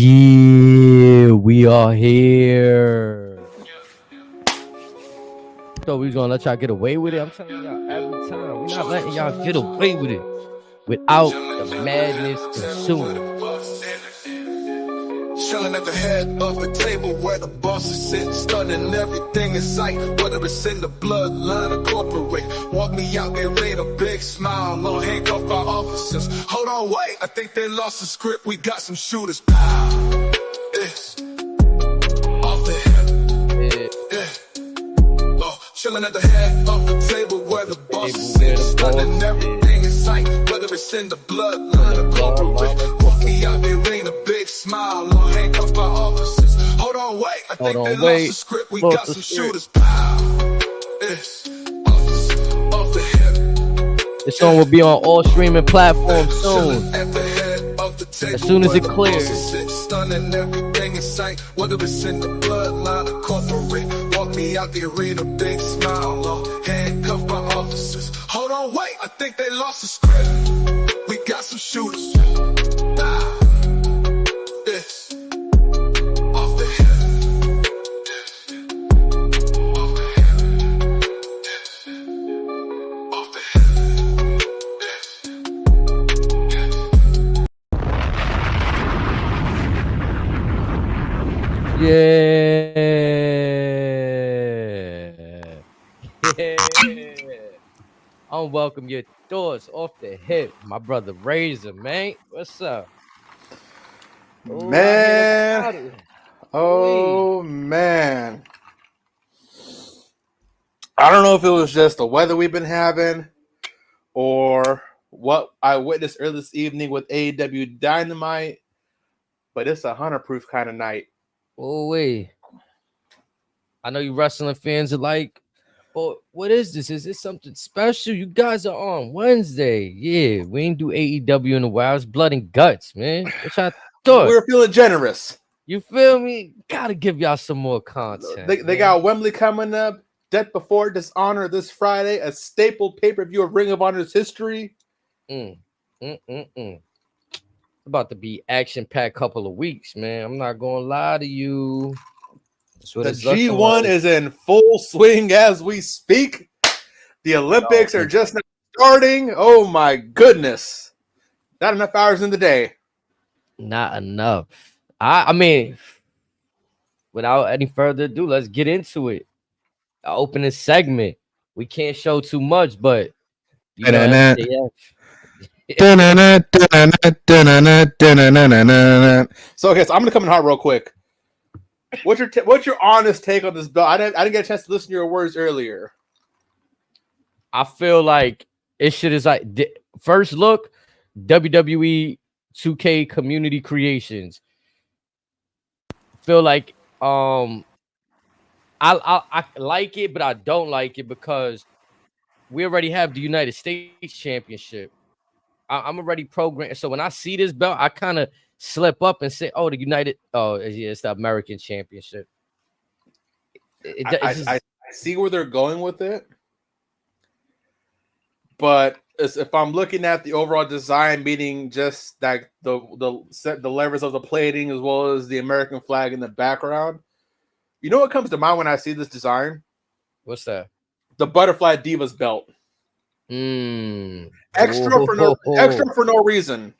Yeah, we are here. So we gonna let y'all get away with it. I'm telling y'all every time. We're not letting y'all get away with it without the madness ensuing. Chilling at the head of the table where the bosses sit, stunning everything in sight, whether it's in the bloodline or corporate. Walk me out there with a big smile, no handcuff our officers. Hold on, wait, I think they lost the script. We got some shooters. Pow. It's off the hip. Yeah. Oh, chilling at the head of the table where the bosses sit, stunning everything in sight, whether it's in the bloodline or corporate. Walk me out there with a big smile, no handcuff our officers. Hold on, wait, I think they lost the script. We got some shooters. Pow. It's off the hip. This song will be on all streaming platforms soon. As soon as it clears. Stunning everything in sight, whether it's in the bloodline or corporate. Walk me out the arena, big smile, no handcuff my officers. Hold on, wait, I think they lost the script. We got some shooters. Ah. It's off the hip. Off the hip. Off the Yeah. Unwelcome your thoughts off the hip, my brother Razor, man. What's up? Man. Oh, man. I don't know if it was just the weather we've been having or what I witnessed earlier this evening with AEW Dynamite, but it's a hunter-proof kind of night. Oh, wait. I know you wrestling fans are like, but what is this? Is this something special? You guys are on Wednesday. Yeah, we ain't do AEW in a while. It's blood and guts, man. What y'all thought? We're feeling generous. You feel me? Gotta give y'all some more content. They got Wembley coming up. Death Before Dishonor this Friday, a staple pay-per-view of Ring of Honor's history. About to be action-packed couple of weeks, man. I'm not gonna lie to you. The G1 is in full swing as we speak. The Olympics are just now starting. Oh my goodness. Not enough hours in the day. Not enough. I mean, without any further ado, let's get into it. The opening segment. We can't show too much, but you know, So okay, so I'm gonna come in hot real quick. What's your honest take on this belt? I didn't get a chance to listen to your words earlier. I feel like it should is like first look WWE 2K community creations. Feel like I like it, but I don't like it because we already have the United States Championship. I'm already programmed. So when I see this belt, I kind of slip up and say, "Oh, the United. Oh, yeah, it's the American Championship." I see where they're going with it, but if I'm looking at the overall design, meaning just that the levers of the plating as well as the American flag in the background, you know what comes to mind when I see this design? What's that? The Butterfly Divas belt. Extra for no reason.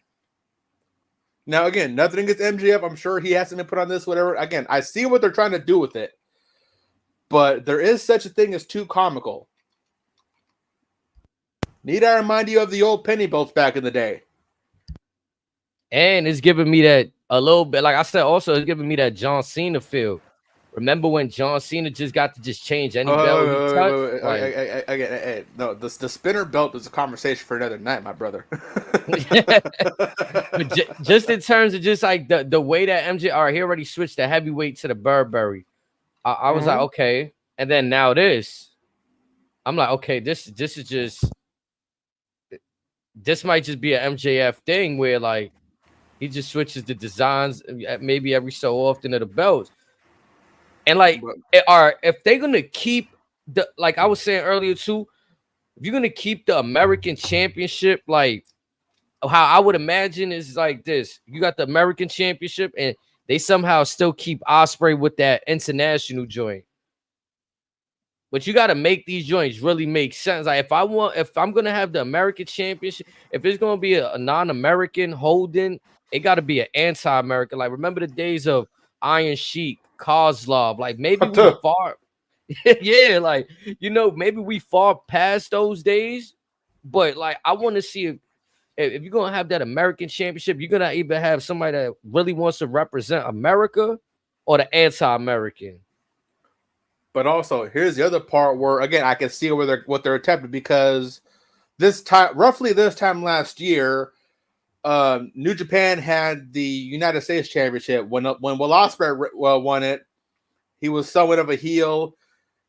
Now, again, nothing against MJF. I'm sure he hasn't been put on this, whatever. Again, I see what they're trying to do with it. But there is such a thing as too comical. Need I remind you of the old penny belts back in the day? And it's giving me that a little bit, like I said, also it's giving me that John Cena feel. Remember when John Cena just got to just change any belt he touched? No, the spinner belt is a conversation for another night, my brother. But just in terms of just like the way that MJ, all right, he already switched the heavyweight to the Burberry. I was like, okay, and then now this, I'm like, okay, this is just, this might just be an MJF thing where like he just switches the designs maybe every so often of the belts. And like, if they're gonna keep the, like I was saying earlier too, if you're gonna keep the American Championship, like how I would imagine is like this: you got the American Championship, and they somehow still keep Ospreay with that international joint. But you got to make these joints really make sense. Like if I'm gonna have the American Championship, if it's gonna be a non-American holding, it got to be an anti-American. Like remember the days of Iron Sheik, Kozlov. Like maybe we far, yeah, like maybe we far past those days. But like I want to see if you're gonna have that American Championship, you're gonna either have somebody that really wants to represent America or the anti-American. But also, here's the other part where again I can see what they're attempting, because roughly this time last year, New Japan had the United States Championship when Will Ospreay won it. He was somewhat of a heel.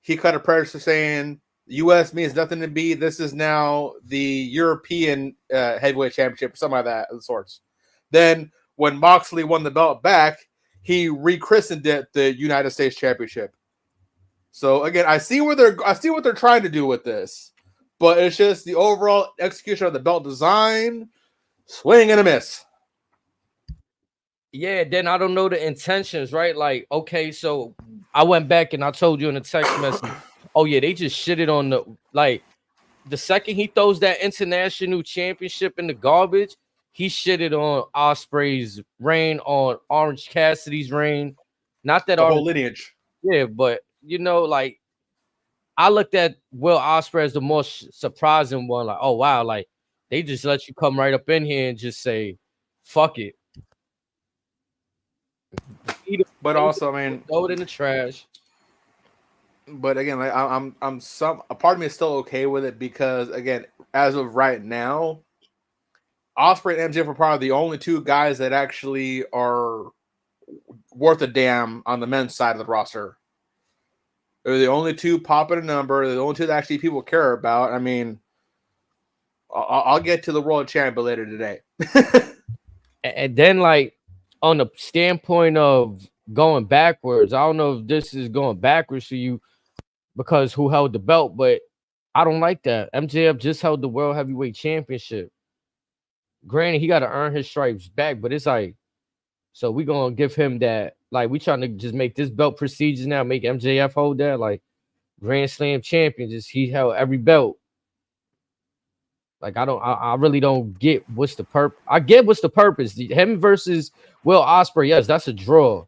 He cut a press saying U.S. means nothing to me. This is now the European Heavyweight Championship, or something like that of the sorts. Then when Moxley won the belt back, he rechristened it the United States Championship. So again, I see what they're trying to do with this, but it's just the overall execution of the belt design, swing and a miss. Yeah, then I don't know the intentions, right? Like, okay, so I went back and I told you in the text message, oh yeah, they just shitted on the second he throws that international championship in the garbage, he shitted on Ospreay's reign, on Orange Cassidy's reign. Not that the whole lineage. Yeah, but like I looked at Will Ospreay as the most surprising one. Like, oh wow, like they just let you come right up in here and just say, "Fuck it." But also, I mean, throw it in the trash. But again, like a part of me is still okay with it, because again, as of right now, Ospreay and MJF are probably the only two guys that actually are worth a damn on the men's side of the roster. They're the only two popping a number. They're the only two that actually people care about. I mean, I'll get to the world champion later today. And then, like, on the standpoint of going backwards, I don't know if this is going backwards for you because who held the belt, but I don't like that. MJF just held the World Heavyweight Championship. Granted, he got to earn his stripes back, but it's like, so we gonna give him that. Like, we trying to just make this belt prestigious now, make MJF hold that. Like, Grand Slam champion, just he held every belt. Like, I really don't get what's the purpose. I get what's the purpose. Him versus Will Ospreay, yes, that's a draw.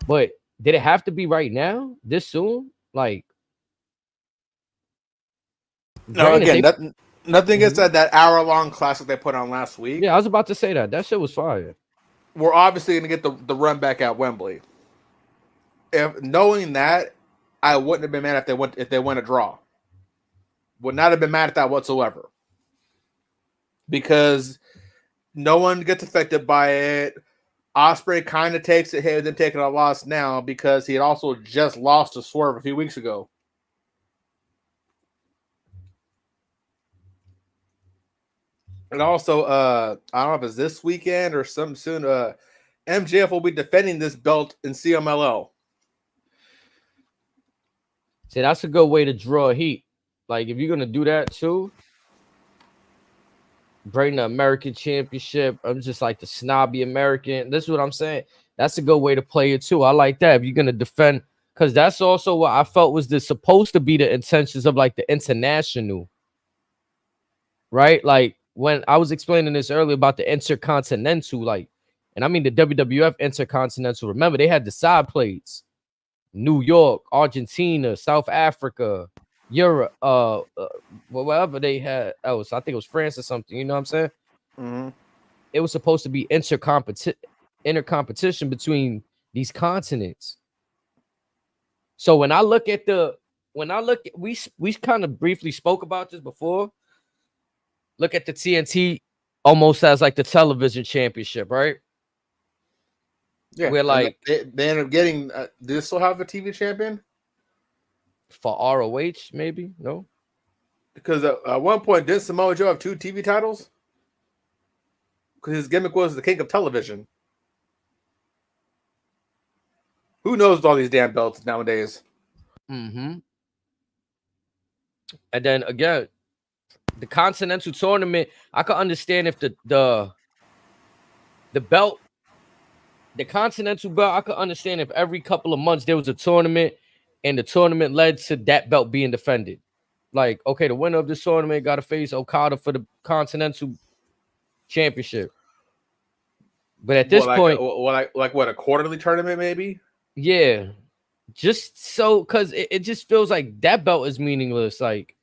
But did it have to be right now, this soon? Like, no, again, nothing against that hour-long classic they put on last week. Yeah, I was about to say that shit was fire. We're obviously going to get the run back at Wembley. If knowing that, I wouldn't have been mad if they went a draw. Would not have been mad at that whatsoever. Because no one gets affected by it. Ospreay kind of takes it here, then taking a loss now, because he had also just lost to Swerve a few weeks ago. And also, I don't know if it's this weekend or some soon. MJF will be defending this belt in CMLL. See, that's a good way to draw heat. Like, if you're gonna do that too, bring the American Championship. I'm just like the snobby American. This is what I'm saying. That's a good way to play it too. I like that. If you're gonna defend, because that's also what I felt was supposed to be the intentions of like the international, right? Like, when I was explaining this earlier about the Intercontinental, like, and I mean the WWF Intercontinental. Remember, they had the side plates: New York, Argentina, South Africa, Europe, whatever they had else. I think it was France or something. You know what I'm saying? Mm-hmm. It was supposed to be intercompetition between these continents. So when I look at we kind of briefly spoke about this before. Look at the TNT almost as like the television championship, right? Yeah, we're like they end up getting. Do they still have a TV champion for ROH? Maybe no, because at one point did Samoa Joe have 2 TV titles? Because his gimmick was the king of television. Who knows all these damn belts nowadays? Mm-hmm. And then again, the Continental Tournament, I could understand if the belt the Continental belt, I could understand if every couple of months there was a tournament and the tournament led to that belt being defended. Like, okay, the winner of this tournament got to face Okada for the Continental Championship. But at this point, what, a quarterly tournament maybe? yeah, just so because it just feels like that belt is meaningless. Like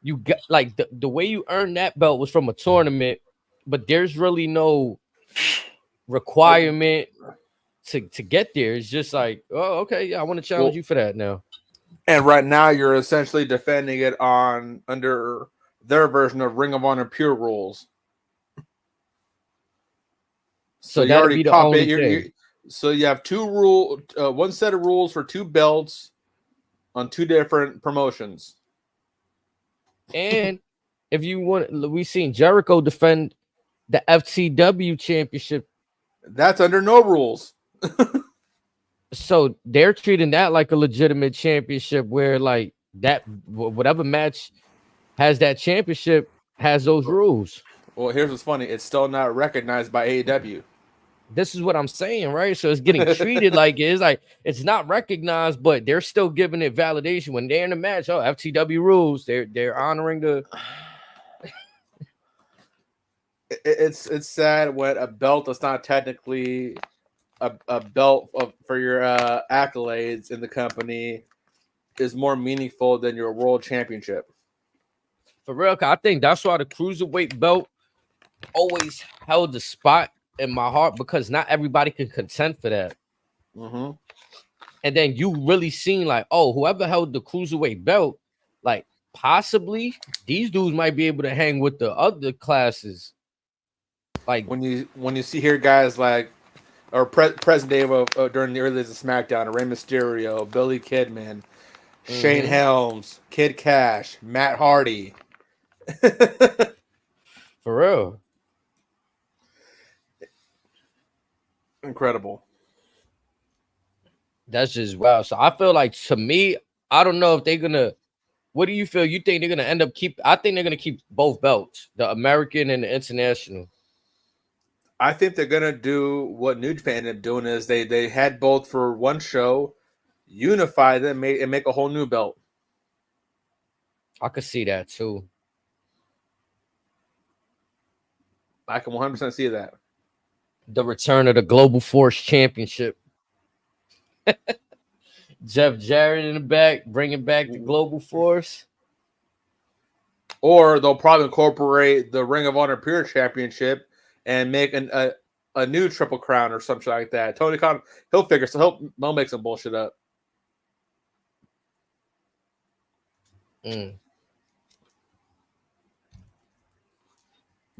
you got like the way you earned that belt was from a tournament, but there's really no requirement to get there. It's just like, oh, okay, yeah, I want to challenge you for that now. And right now you're essentially defending it under their version of Ring of Honor Pure rules. So you already copy it. So you have one set of rules for two belts on two different promotions. And if you want, we've seen Jericho defend the FTW championship. That's under no rules. So they're treating that like a legitimate championship where like that whatever match has that championship has those rules. Well, here's what's funny. It's still not recognized by AEW. This is what I'm saying, right? So it's getting treated like it's not recognized, but they're still giving it validation when they're in the match. Oh, FTW rules. They're honoring the. It's sad when a belt that's not technically a belt for your accolades in the company is more meaningful than your world championship. For real, I think that's why the cruiserweight belt always held the spot in my heart because not everybody can contend for that. Mm-hmm. And then you really seen like, oh, whoever held the cruiserweight belt, like possibly these dudes might be able to hang with the other classes. Like when you see here guys like or present day of during the early days of SmackDown, Rey Mysterio, Billy Kidman, Shane Helms, Kid Cash, Matt Hardy. For real. Incredible. That's just wow. So I feel like to me, I don't know if they're gonna. What do you feel? You think they're gonna end up I think they're gonna keep both belts, the American and the international. I think they're gonna do what New Japan ended up doing is they had both for one show, unify them and make a whole new belt. I could see that too. I can 100% see that. The return of the Global Force Championship. Jeff Jarrett in the back, bringing back the Global Force. Or they'll probably incorporate the Ring of Honor Pure Championship and make a new Triple Crown or something like that. Tony Khan, he'll make some bullshit up.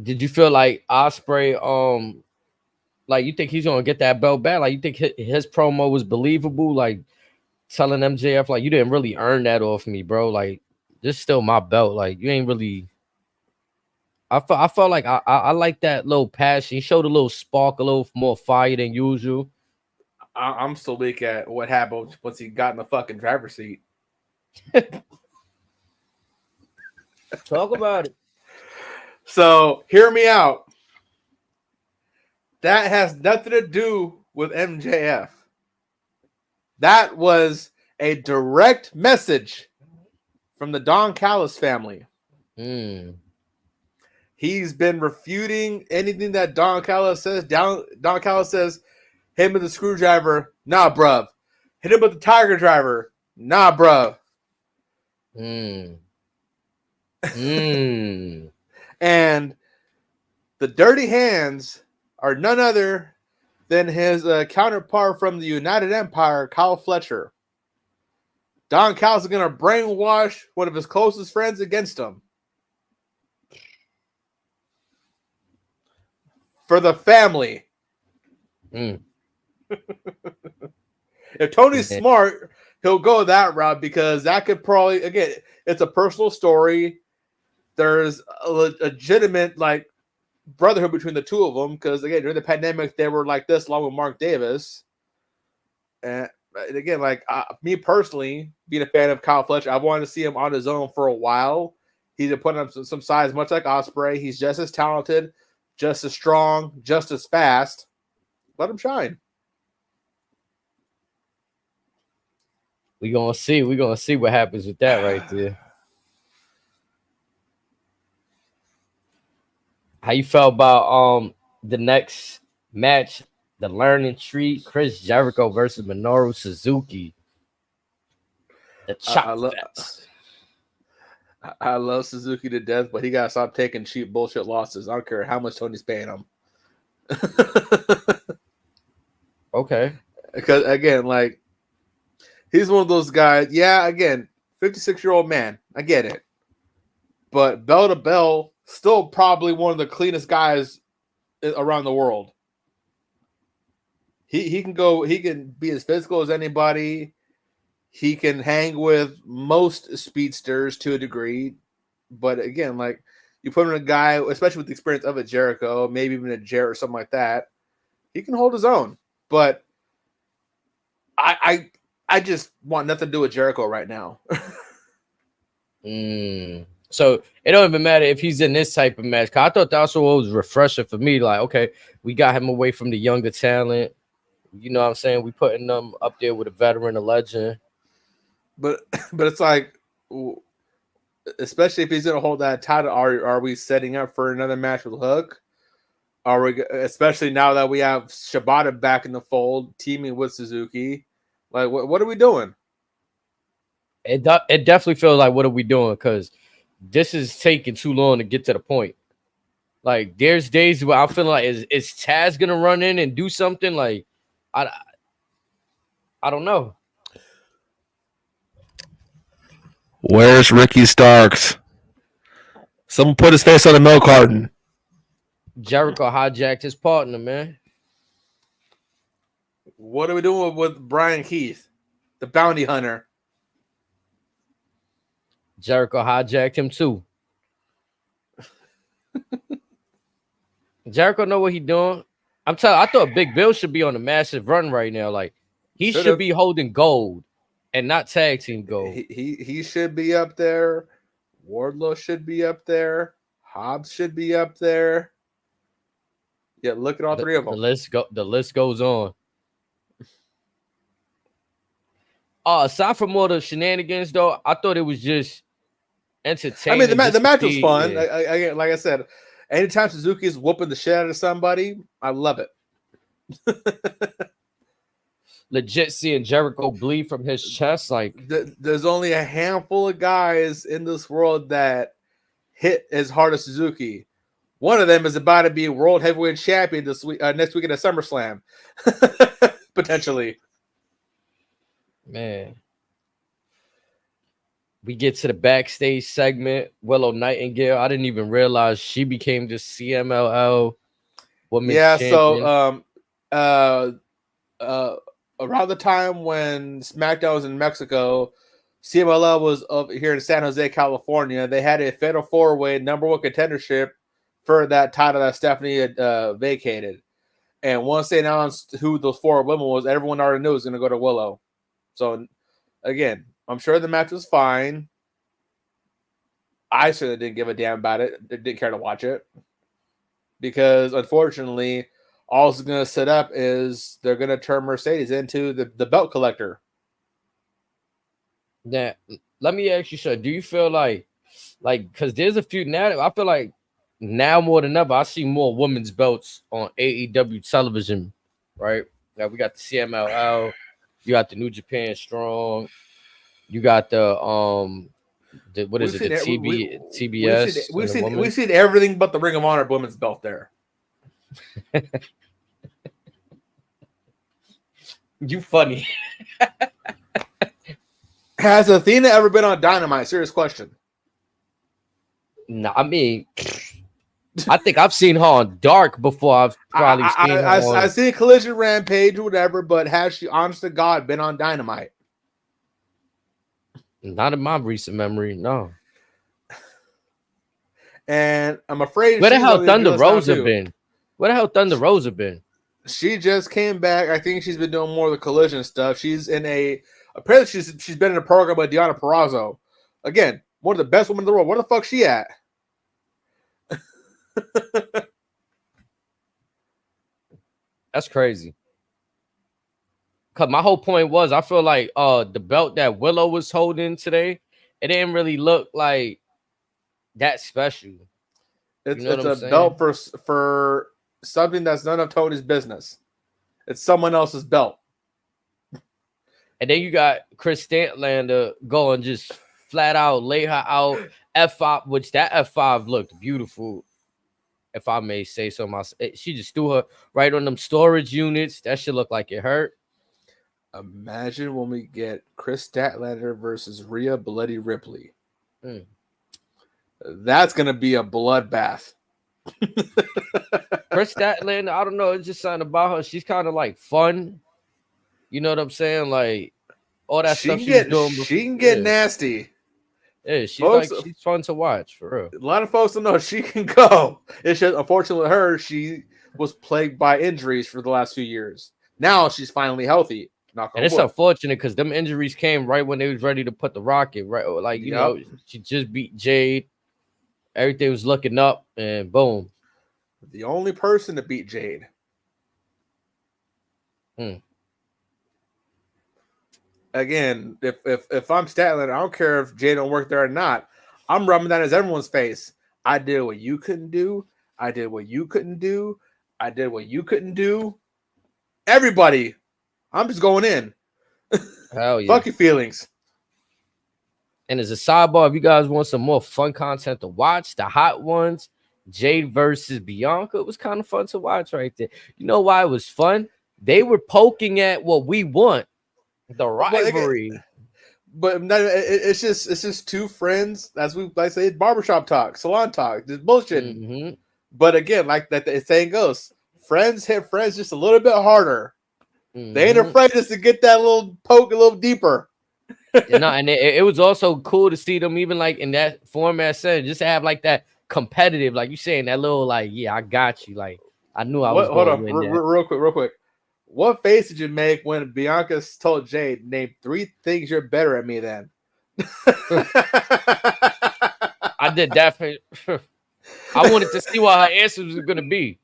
Did you feel like Ospreay, like you think he's gonna get that belt back? Like you think his promo was believable? Like telling MJF like you didn't really earn that off me, bro. Like this is still my belt. Like you ain't really. I felt like I like that little passion. He showed a little spark, a little more fire than usual. I'm still weak at what happened once he got in the fucking driver's seat. Talk about it. So hear me out. That has nothing to do with MJF. That was a direct message from the Don Callis family. He's been refuting anything that Don Callis says. Don Callis says, hit him with the screwdriver. Nah, bruv. Hit him with the tiger driver. Nah, bruv. And the dirty hands are none other than his counterpart from the United Empire, Kyle Fletcher. Don Callis is going to brainwash one of his closest friends against him. For the family. If Tony's smart, he'll go that route because that could probably, again, it's a personal story. There's a legitimate, like, brotherhood between the two of them because, again, during the pandemic, they were like this along with Mark Davis. And again, like, me personally, being a fan of Kyle Fletcher, I wanted to see him on his own for a while. He's been putting up some size, much like Ospreay. He's just as talented, just as strong, just as fast. Let him shine. We gonna see. We gonna see what happens with that right there. How you felt about the next match, the Learning Tree, Chris Jericho versus Minoru Suzuki, the I Chop love Fest. I love Suzuki to death, but he gotta stop taking cheap bullshit losses. I don't care how much Tony's paying him. Okay. Because again, like he's one of those guys. Yeah, again, 56-year-old man. I get it, but bell to bell, still probably one of the cleanest guys around the world. He can go. He can be as physical as anybody. He can hang with most speedsters to a degree, but again, like you put in a guy, especially with the experience of a Jericho, maybe even a Jarrett or something like that, he can hold his own. But I just want nothing to do with Jericho right now. So it don't even matter if he's in this type of match. I thought that's what was refreshing for me. Like, okay, we got him away from the younger talent. You know what I'm saying? We putting them up there with a veteran, a legend. But it's like, especially if he's gonna hold that title, are we setting up for another match with Hook? Are we, especially now that we have Shibata back in the fold, teaming with Suzuki? Like, what are we doing? It definitely feels like, what are we doing? Because this is taking too long to get to the point. Like, there's days where I'm feeling like, is Taz gonna run in and do something? Like, I don't know. Where's Ricky Starks? Someone put his face on the milk carton. Jericho hijacked his partner, man. What are we doing with Brian Keith, the bounty hunter? Jericho hijacked him too. Jericho know what he doing. I thought Big Bill should be on a massive run right now. Like, he should be holding gold and not tag team gold. He should be up there. Wardlow should be up there. Hobbs should be up there. Yeah, look at all three of them. The list goes on. Aside from all the shenanigans, though, I thought it was just entertaining. I mean, the match was fun. Yeah. Like I said, anytime Suzuki is whooping the shit out of somebody, I love it. Legit seeing Jericho bleed from his chest. Like, there's only a handful of guys in this world that hit as hard as Suzuki. One of them is about to be world heavyweight champion this week, next week at SummerSlam, potentially. Man, we get to the backstage segment. Willow Nightingale. I didn't even realize she became the CMLL women's champion. So around the time when SmackDown was in Mexico, CMLL was up here in San Jose, California. They had a fatal four-way number one contendership for that title that Stephanie had vacated. And once they announced who those four women was, everyone already knew it was going to go to Willow. So, again, I'm sure the match was fine. I certainly didn't give a damn about it. Didn't care to watch it. Because, unfortunately, all it's going to set up is they're going to turn Mercedes into the belt collector. Now, let me ask you, sir, do you feel like, because there's a few now, I feel like now more than ever, I see more women's belts on AEW television, right? Now, we got the CMLL, you got the New Japan Strong, you got the TBS. We've seen everything but the Ring of Honor women's belt there. You funny. Has Athena ever been on Dynamite? Serious question. No, I mean, I think I've seen her on Dark before. I've probably seen her on... I've seen Collision Rampage or whatever, but has she, honest to God, been on Dynamite? Not in my recent memory, no. And I'm afraid... Where the hell Thunder Rosa been? Where the hell Thunder Rosa been? She just came back. I think she's been doing more of the Collision stuff. She's in a... Apparently, she's been in a program with Deonna Purrazzo. Again, one of the best women in the world. Where the fuck's she at? That's crazy. Cause my whole point was I feel like the belt that Willow was holding today, it didn't really look like that special. You know what It's I'm a saying? belt for something that's none of Tony's business. It's someone else's belt. And then you got Chris Statlander going just flat out, lay her out F5, which that F5 looked beautiful, if I may say so myself. She just threw her right on them storage units. That should look like it hurt. Imagine when we get Chris Statlander versus Rhea Bloody Ripley. Mm. That's gonna be a bloodbath. Chris Statlander, I don't know. It's just something about her. She's kind of like fun. You know what I'm saying? Like all that stuff she was doing before. She can get nasty. Yeah, she's fun to watch for real. A lot of folks don't know she can go. It's just unfortunately with her, she was plagued by injuries for the last few years. Now she's finally healthy. And it's unfortunate because them injuries came right when they was ready to put the rocket, right? Like, you know, she just beat Jade. Everything was looking up, and boom. The only person to beat Jade. Again, if I'm Statlander, I don't care if Jade don't work there or not. I'm rubbing that as everyone's face. I did what you couldn't do. I did what you couldn't do. I did what you couldn't do. Everybody, I'm just going in. Hell yeah. Fuck your feelings. And as a sidebar, if you guys want some more fun content to watch, the hot ones, Jade versus Bianca, it was kind of fun to watch right there. You know why it was fun? They were poking at what we want, the rivalry. But it's just two friends, as we like say, barbershop talk, salon talk, just bullshit. Mm-hmm. But again, like that the saying goes, friends hit friends just a little bit harder. Mm-hmm. They ain't afraid just to get that little poke a little deeper. And it was also cool to see them even like in that format setting, just to have like that competitive, like you saying that little like, yeah, I got you. Like I knew I was hold going on, to win real quick. What face did you make when Bianca told Jade, name 3 things you're better at me than? I did that. I wanted to see what her answers were going to be.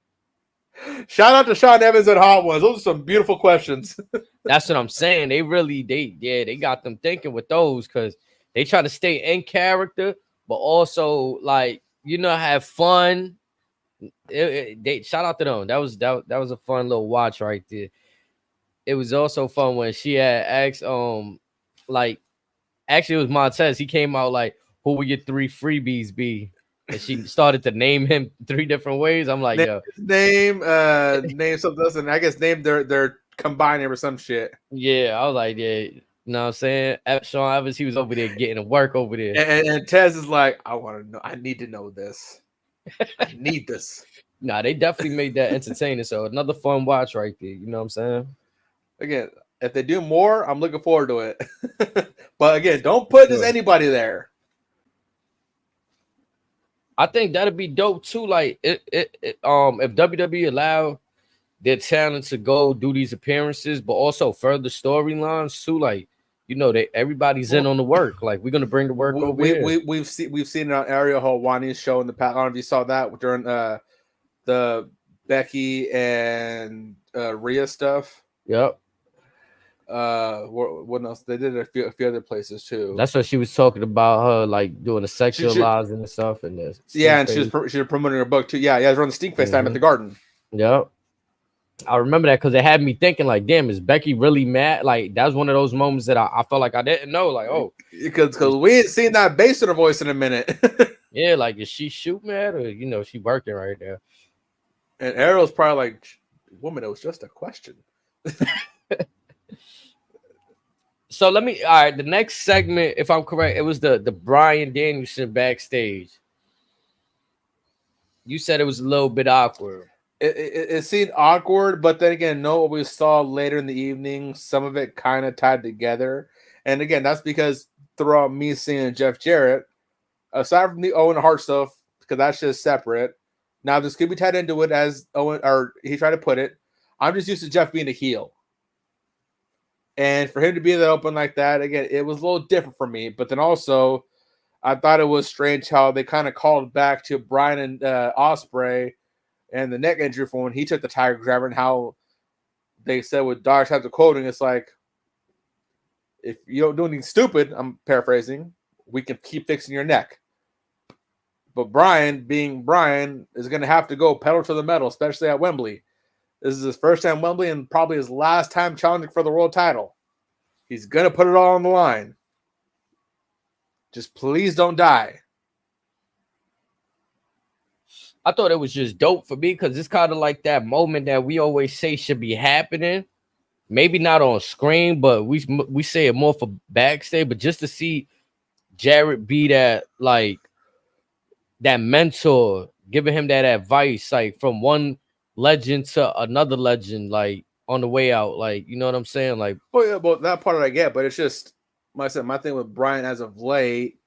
Shout out to Sean Evans and Hot Ones. Those are some beautiful questions. That's what I'm saying. They got them thinking with those because they try to stay in character, but also like, you know, have fun. They shout out to them. That was a fun little watch right there. It was also fun when she had asked like actually it was Montez. He came out like, who would your 3 freebies be? And she started to name him 3 different ways. I'm like, name something else, and I guess name their combining or some shit. Yeah, I was like, yeah, you know what I'm saying? Sean Evans, he was over there getting to work over there. And Tez is like, I want to know, I need to know this. I need this. Nah, they definitely made that entertaining. So another fun watch right there. You know what I'm saying? Again, if they do more, I'm looking forward to it. But again, don't put just anybody there. I think that'd be dope too. Like if WWE allow their talent to go do these appearances, but also further storylines too. Like, you know, everybody's in on the work. Like, we're gonna bring the work over here. We've seen it on Ariel Helwani's show in the past. I don't know if you saw that during the Becky and Rhea stuff. Yep. What else? They did it a few other places too. That's what she was talking about, her like doing the sexualizing and stuff. And this, and she was promoting her book too. Yeah, it was on the Stink Face time at the Garden. Yep. I remember that because it had me thinking, like, damn, is Becky really mad? Like, that was one of those moments that I felt like I didn't know. Like, oh, because we ain't seen that bass in her voice in a minute. Yeah, like, is she shoot mad or, you know, she working right there? And Ariel's probably like, woman, it was just a question. So all right, the next segment, if I'm correct, it was the Bryan Danielson backstage. You said it was a little bit awkward. It seemed awkward, but then again, what we saw later in the evening, some of it kind of tied together. And again, that's because throughout me seeing Jeff Jarrett, aside from the Owen Hart stuff, because that's just separate. Now this could be tied into it as Owen, or he tried to put it. I'm just used to Jeff being a heel. And for him to be that open like that, again, it was a little different for me. But then also, I thought it was strange how they kind of called back to Bryan and Ospreay and the neck injury for when he took the Tiger Grabber, and how they said with Dark types of quoting, it's like, if you don't do anything stupid, I'm paraphrasing, we can keep fixing your neck. But Bryan, being Bryan, is going to have to go pedal to the metal, especially at Wembley. This is his first time Wembley and probably his last time challenging for the world title. He's going to put it all on the line. Just please don't die. I thought it was just dope for me because it's kind of like that moment that we always say should be happening. Maybe not on screen, but we say it more for backstage. But just to see Jarrett be that, like, that mentor, giving him that advice, like from one legend to another legend, like on the way out, like, you know what I'm saying? Like, oh yeah, well, that part I get, but it's just, like I said, my thing with Bryan as of late,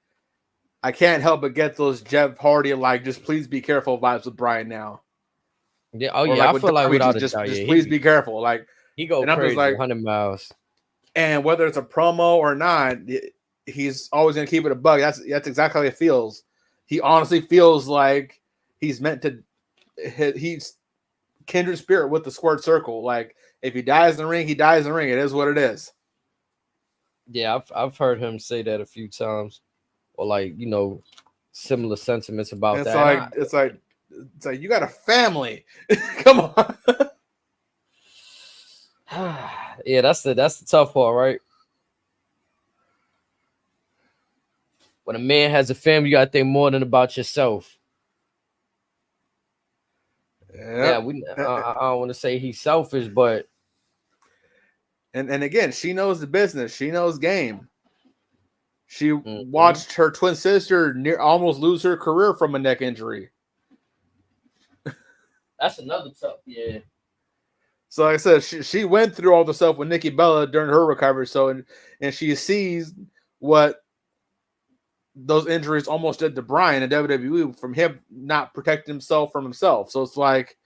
I can't help but get those Jeff Hardy, like, just please be careful vibes with Bryan now. Yeah, oh yeah, I feel like without a doubt, just please be careful. Like, he go and crazy, like, 100 miles. And whether it's a promo or not, he's always gonna keep it a bug. That's exactly how he feels. He honestly feels like he's meant to. He's kindred spirit with the squared circle. Like, if he dies in the ring, he dies in the ring. It is what it is. Yeah, I've heard him say that a few times, or like, you know, similar sentiments about and that. It's like you got a family. Come on. Yeah, that's the tough part, right? When a man has a family, you gotta think more than about yourself. Yep. Yeah, I don't want to say he's selfish, but and again, she knows the business. She knows game. She watched her twin sister almost lose her career from a neck injury. That's another tough, yeah. So like I said, she went through all the stuff with Nikki Bella during her recovery. So and she sees what those injuries almost did to Bryan in WWE from him not protecting himself from himself. So it's like,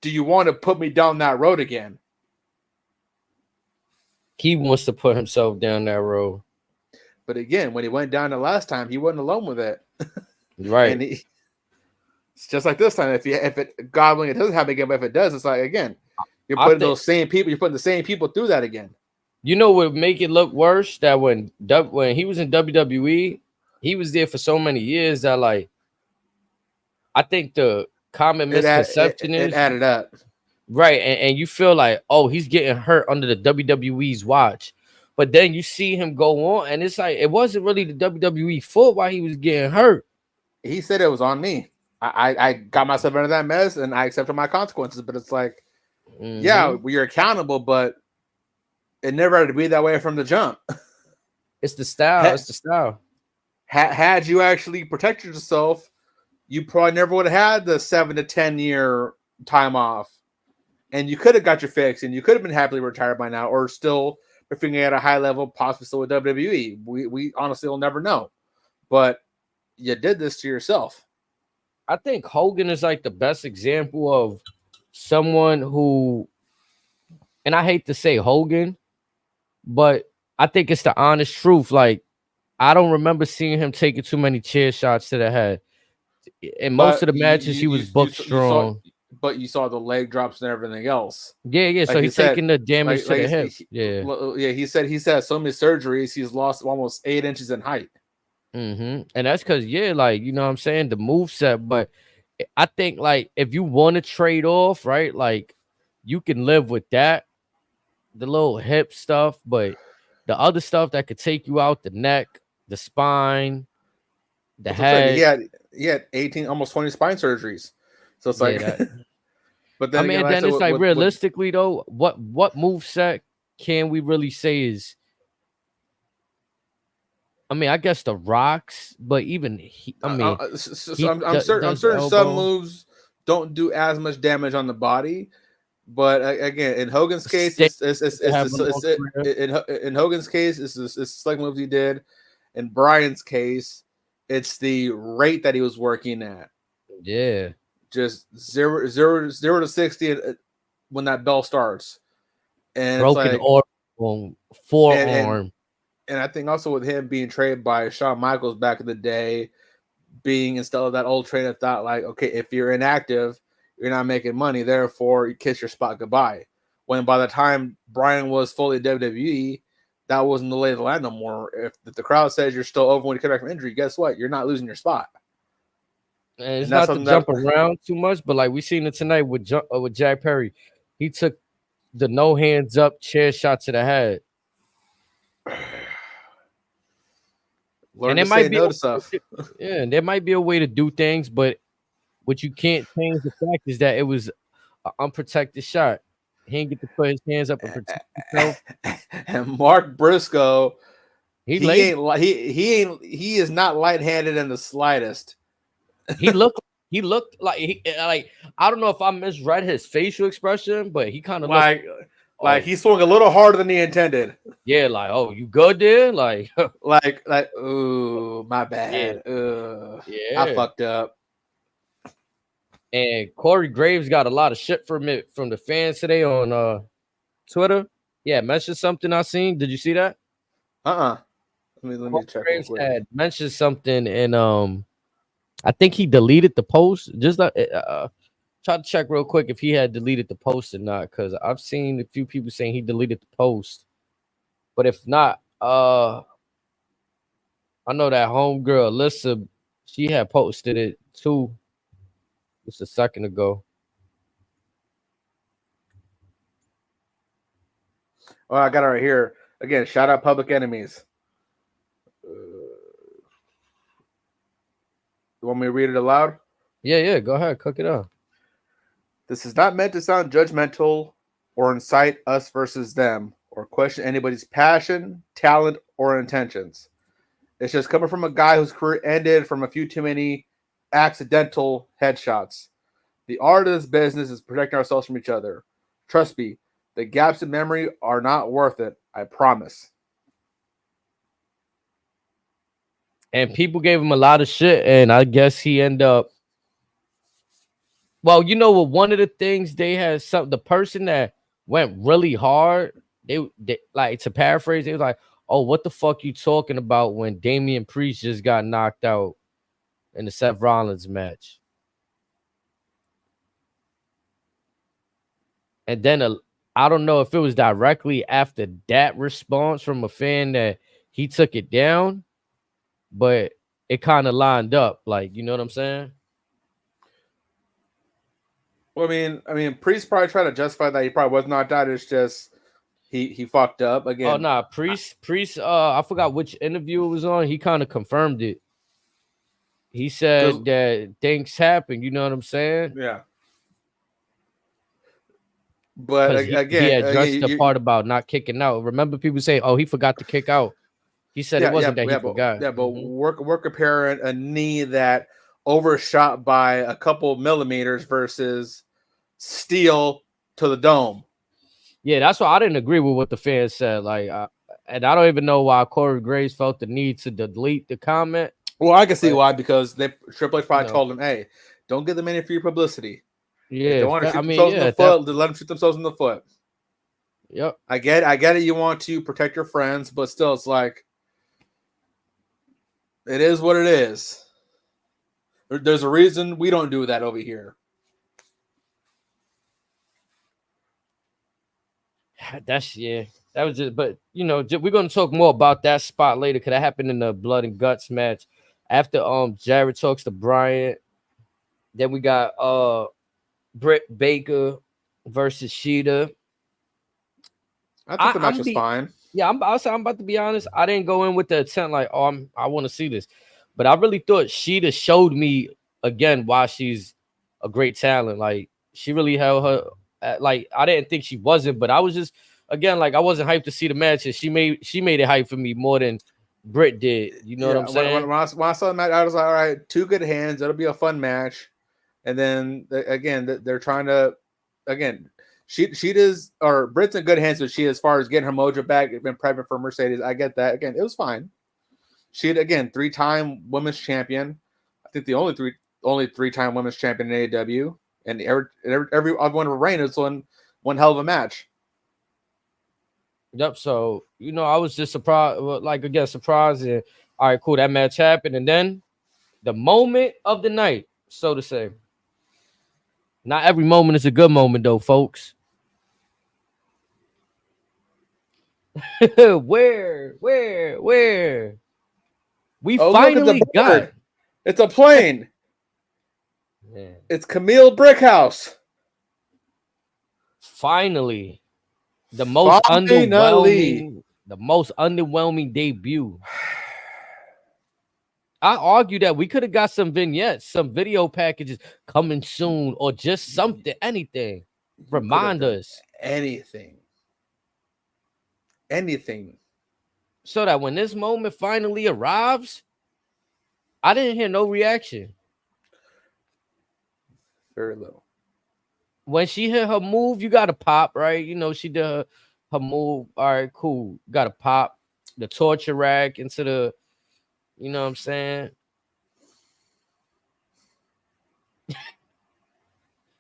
do you want to put me down that road again? He wants to put himself down that road. But again, when he went down the last time, he wasn't alone with it. Right. And it's just like this time. If it God willing, it doesn't happen again, but if it does, it's like, again, you're putting those same people, you're putting the same people through that again. You know what would make it look worse? That when he was in WWE, he was there for so many years that, like, I think the common misconception is it added up. Right, and you feel like, oh, he's getting hurt under the WWE's watch. But then you see him go on, and it's like, it wasn't really the WWE fault why he was getting hurt. He said it was on me. I got myself into that mess, and I accepted my consequences. But it's like, yeah, you're accountable, but it never had to be that way from the jump. It's the style. It's the style. Had you actually protected yourself, you probably never would have had the 7 to 10 year time off. And you could have got your fix, and you could have been happily retired by now, or still performing at a high level, possibly still with WWE. We honestly will never know. But you did this to yourself. I think Hogan is like the best example of someone who, and I hate to say Hogan, but I think it's the honest truth. Like, I don't remember seeing him taking too many chair shots to the head. In most of the matches, he was booked strong. But you saw the leg drops and everything else. Yeah. Like so he's taking the damage to the hip. Yeah. He said so many surgeries, he's lost almost 8 inches in height. And that's because, like, you know what I'm saying, the moveset. But I think, like, if you want to trade off, right, like, you can live with that, the little hip stuff, but the other stuff that could take you out, the neck, the spine, the head. He had 18, almost 20 spine surgeries. So it's like, but then I mean, then it's like, realistically though, what moveset can we really say is? I mean, I guess the Rock's, but even I'm certain some moves don't do as much damage on the body. But again, in Hogan's case, in Hogan's case, it's select moves he did. In Bryan's case, it's the rate that he was working at. Yeah. Just 0 to 60 when that bell starts, and broken arm, forearm, and I think also with him being traded by Shawn Michaels back in the day, being instead of that old train of thought, like, okay, if you're inactive, you're not making money. Therefore, you kiss your spot goodbye. When by the time Bryan was fully WWE, that wasn't the lay of the land no more. If the crowd says you're still over when you come back from injury, guess what? You're not losing your spot. And it's not to jump around too much, but like we seen it tonight with Jack Perry. He took the no hands up chair shot to the head. Learn to say no to stuff. Yeah, and there might be a way to do things, but what you can't change the fact is that it was an unprotected shot. He didn't get to put his hands up and protect himself. And Mark Briscoe, he is not light-handed in the slightest. He looked like I don't know if I misread his facial expression, but he kind of like he swung a little harder than he intended. Yeah, like, oh, you good there? Like ooh, my bad. Yeah, I fucked up. And Corey Graves got a lot of shit from the fans today on Twitter. Yeah, mentioned something I seen. Did you see that? Let me check. Graves had mentioned something, and I think he deleted the post. Just try to check real quick if he had deleted the post or not, because I've seen a few people saying he deleted the post. But if not, I know that homegirl Alyssa, she had posted it too just a second ago. Oh, I got it right here. Again, shout out Public Enemies. You want me to read it aloud? Yeah, go ahead, cook it up. This is not meant to sound judgmental or incite us versus them or question anybody's passion, talent, or intentions. It's just coming from a guy whose career ended from a few too many accidental headshots. The art of this business is protecting ourselves from each other. Trust me, the gaps in memory are not worth it. I promise. And people gave him a lot of shit, and I guess he ended up. Well, you know what? One of the things they had the person that went really hard. They like, to paraphrase, they was like, "Oh, what the fuck you talking about when Damian Priest just got knocked out in the Seth Rollins match?" And then I don't know if it was directly after that response from a fan that he took it down, but it kind of lined up, like, you know what I'm saying? Well, I mean, Priest probably tried to justify that he probably was knocked out. It's just he fucked up again. Oh nah, Priest. I forgot which interview it was on. He kind of confirmed it. He said that things happen. You know what I'm saying? Yeah. But again, he addressed the part about not kicking out. Remember, people say, "Oh, he forgot to kick out." He said it wasn't that he forgot. Yeah, but we're comparing a knee that overshot by a couple millimeters versus steel to the dome. Yeah, that's why I didn't agree with what the fans said. Like, and I don't even know why Corey Graves felt the need to delete the comment. Well, I can see why, because Triple H probably told him, "Hey, don't give them any free publicity." Yeah, they want to shoot themselves in the foot, let them shoot themselves in the foot. Yep, I get it. You want to protect your friends, but still, it's like, it is what it is. There's a reason we don't do that over here. That was just, but we're gonna talk more about that spot later, because that happened in the Blood and Guts match. After Jared talks to Bryant, then we got Britt Baker versus Sheeta. I think the match was fine. Yeah, I'm about to be honest. I didn't go in with the intent like, oh, I want to see this, but I really thought Sheeta showed me again why she's a great talent. Like, she really held her. Like, I didn't think she wasn't, but I was just, again, like, I wasn't hyped to see the match, and she made it hype for me more than Britt did. You know what I'm saying? When I saw the match, I was like, all right, two good hands. It'll be a fun match. And then again, they're trying to, again, Britt's in good hands with Sheeta as far as getting her mojo back. Been prepping for Mercedes. I get that. Again, it was fine. Sheeta, again, 3-time women's champion. I think the only 3-time women's champion in AEW. And everyone will reign. It's one hell of a match. Yep. So, I was just surprised. Surprised. And, all right, cool. That match happened. And then the moment of the night, so to say, Not every moment is a good moment, though, folks. Where? We finally look, got. It's a plane. Yeah. It's Camille Brickhouse. Finally, the most underwhelming debut. I argue that we could have got some vignettes, some video packages coming soon, or just something, anything. Remind us. Anything. So that when this moment finally arrives, I didn't hear no reaction. Very little. When she hit her move, you got to pop, right? You know, she did her move. All right, cool. Got to pop the torture rack into the, you know what I'm saying?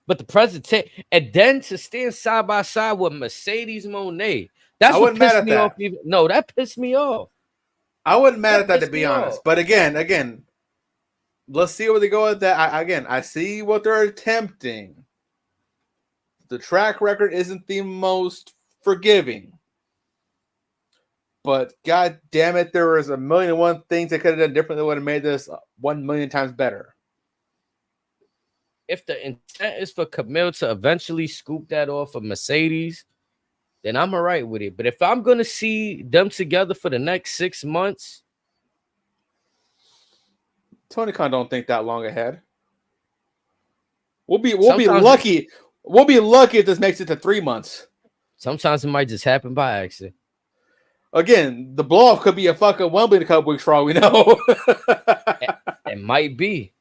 But the presentation, and then to stand side by side with Mercedes Moné, that's what pissed me off. No, that pissed me off. I wasn't mad at that, to be honest. But again, let's see where they go with that. I see what they're attempting. The track record isn't the most forgiving. But god damn it, there was a million and one things they could have done different that would have made this 1 million times better. If the intent is for Camille to eventually scoop that off of Mercedes, then I'm all right with it. But if I'm going to see them together for the next 6 months, Tony Khan don't think that long ahead. We'll be lucky. We'll be lucky if this makes it to 3 months. Sometimes it might just happen by accident. Again, the blow off could be a fucking Wembley in a couple weeks for all we know. It might be.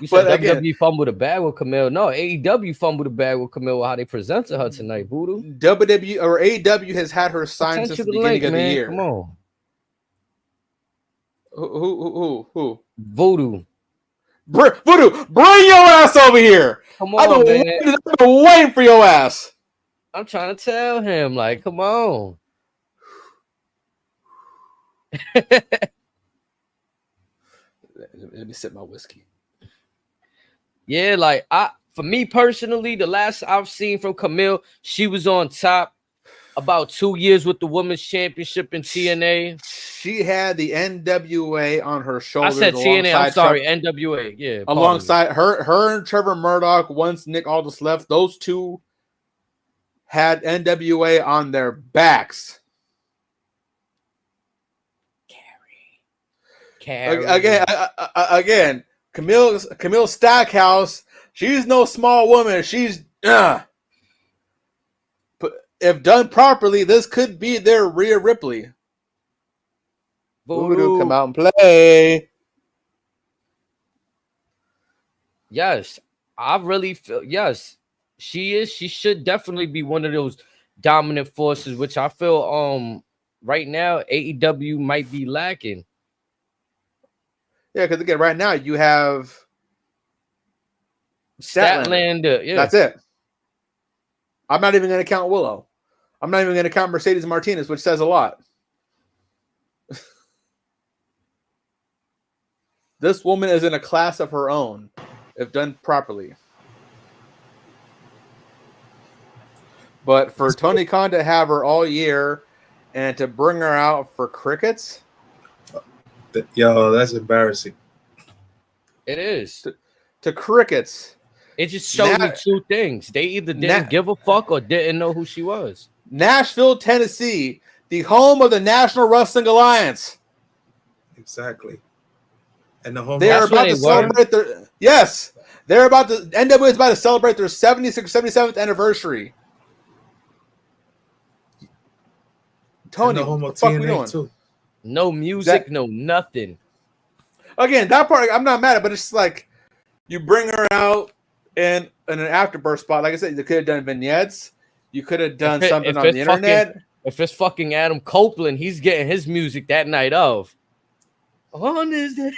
You said WWE fumbled a bag with Camille. No, AEW fumbled a bag with Camille with how they presented her tonight, Voodoo. WWE or AEW has had her signed since the beginning of the year. Come on. Who? Voodoo. Voodoo, bring your ass over here. Come on, man. I've been waiting for your ass. I'm trying to tell him, like, come on. Let me sip my whiskey. Yeah, like for me personally, the last I've seen from Camille, she was on top about 2 years with the women's championship in TNA. She had the NWA on her shoulders. I said TNA. I'm sorry, NWA. Yeah, alongside her and Trevor Murdoch. Once Nick Aldis left, those two had NWA on their backs. Carry. Again, Camille Stackhouse. She's no small woman. She's but if done properly, this could be their Rhea Ripley. Voodoo, come out and play. Yes, I really feel. Yes, she is. She should definitely be one of those dominant forces, which I feel right now AEW might be lacking. Yeah, because again, right now you have Statlander. Yeah, that's it. I'm not even going to count Willow. I'm not even going to count Mercedes Martinez, which says a lot. This woman is in a class of her own, if done properly. But for Tony Khan to have her all year and to bring her out for crickets, yo, that's embarrassing. It is. To crickets. It just showed me two things. They either didn't give a fuck or didn't know who she was. Nashville, Tennessee, the home of the National Wrestling Alliance. Exactly. And the home they are about to celebrate their NWA is about to celebrate their 76th, 77th anniversary. Tony, what the fuck we doing? Too. No music, no nothing. Again, that part I'm not mad at, but it's just like you bring her out in an afterbirth spot. Like I said, you could have done vignettes. You could have done something on the internet. If it's fucking Adam Copeland, he's getting his music that night of. On is it?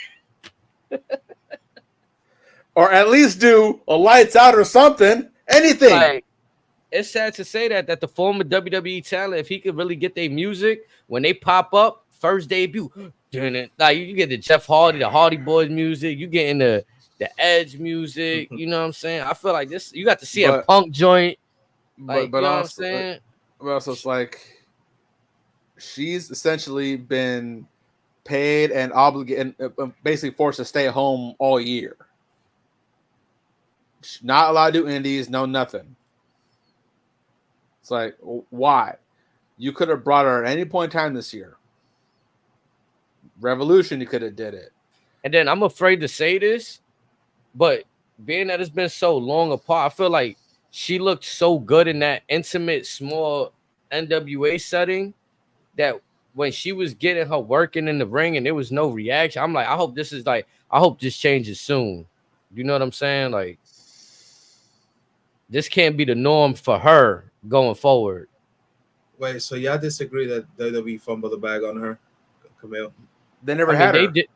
Or at least do a lights out or something. Anything. Like, it's sad to say that the former WWE talent, if he could really get their music when they pop up, first debut, like you get the Jeff Hardy, the Hardy Boys music, you getting the the Edge music. You know what I'm saying? I feel like this. You got to see a But Punk joint. Like, but you know what I'm also saying? but also it's like she's essentially been paid and obligated, basically forced to stay home all year. She's not allowed to do indies, no nothing. It's like, why? You could have brought her at any point in time this year. Revolution, you could have did it. And then I'm afraid to say this, but being that it's been so long apart, I feel like she looked so good in that intimate, small NWA setting that when she was getting her working in the ring and there was no reaction, I'm like, I hope this changes soon. You know what I'm saying? Like, this can't be the norm for her going forward. Wait, so y'all disagree that WWE fumbled the bag on her, Camille? They never I mean, had they her. did.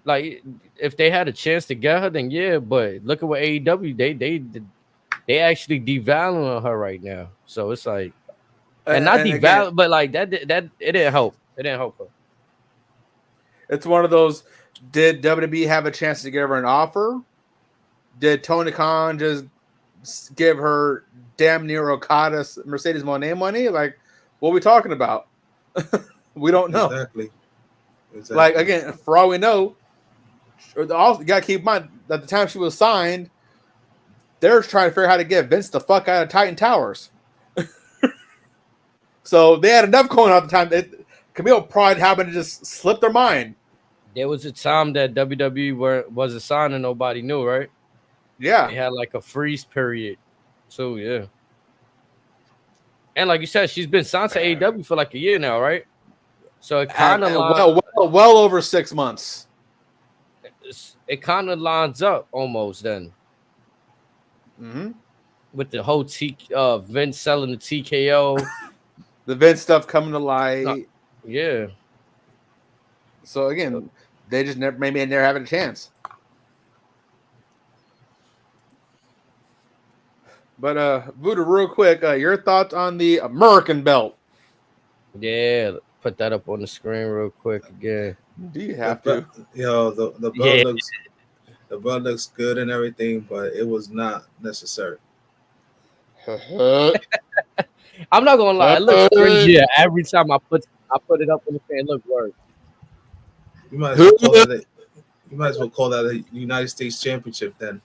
Like, if they had a chance to get her, then yeah. But look at what AEW they actually devaluing her right now. So it's like, and not again, devalue, but like that it didn't help. It didn't help her. it's one of those. Did WWE have a chance to give her an offer? Did Tony Khan just give her damn near Okada Mercedes Moné money? Like, what are we talking about? We don't know. Exactly. Like, again, for all we know, also you gotta keep in mind that the time she was signed, they're trying to figure out how to get Vince the fuck out of Titan Towers. So they had enough going on at the time. Camille probably happened to just slip their mind. There was a time that WWE wasn't signing nobody new, right? Yeah. They had like a freeze period. So yeah. And like you said, she's been signed to AEW for like a year now, right? So it kind of well over 6 months. It kind of lines up almost then. Mm-hmm. With the whole Vince selling the TKO. The Vince stuff coming to light. Yeah. So again, they just never having a chance. But Voodoo, real quick, your thoughts on the American belt? Yeah, put that up on the screen real quick again. Do you have to? The belt looks good and everything, but it was not necessary. I'm not gonna lie, it looks cringier every time I put it up on the screen. Look worse. You might as well call that a United States Championship then.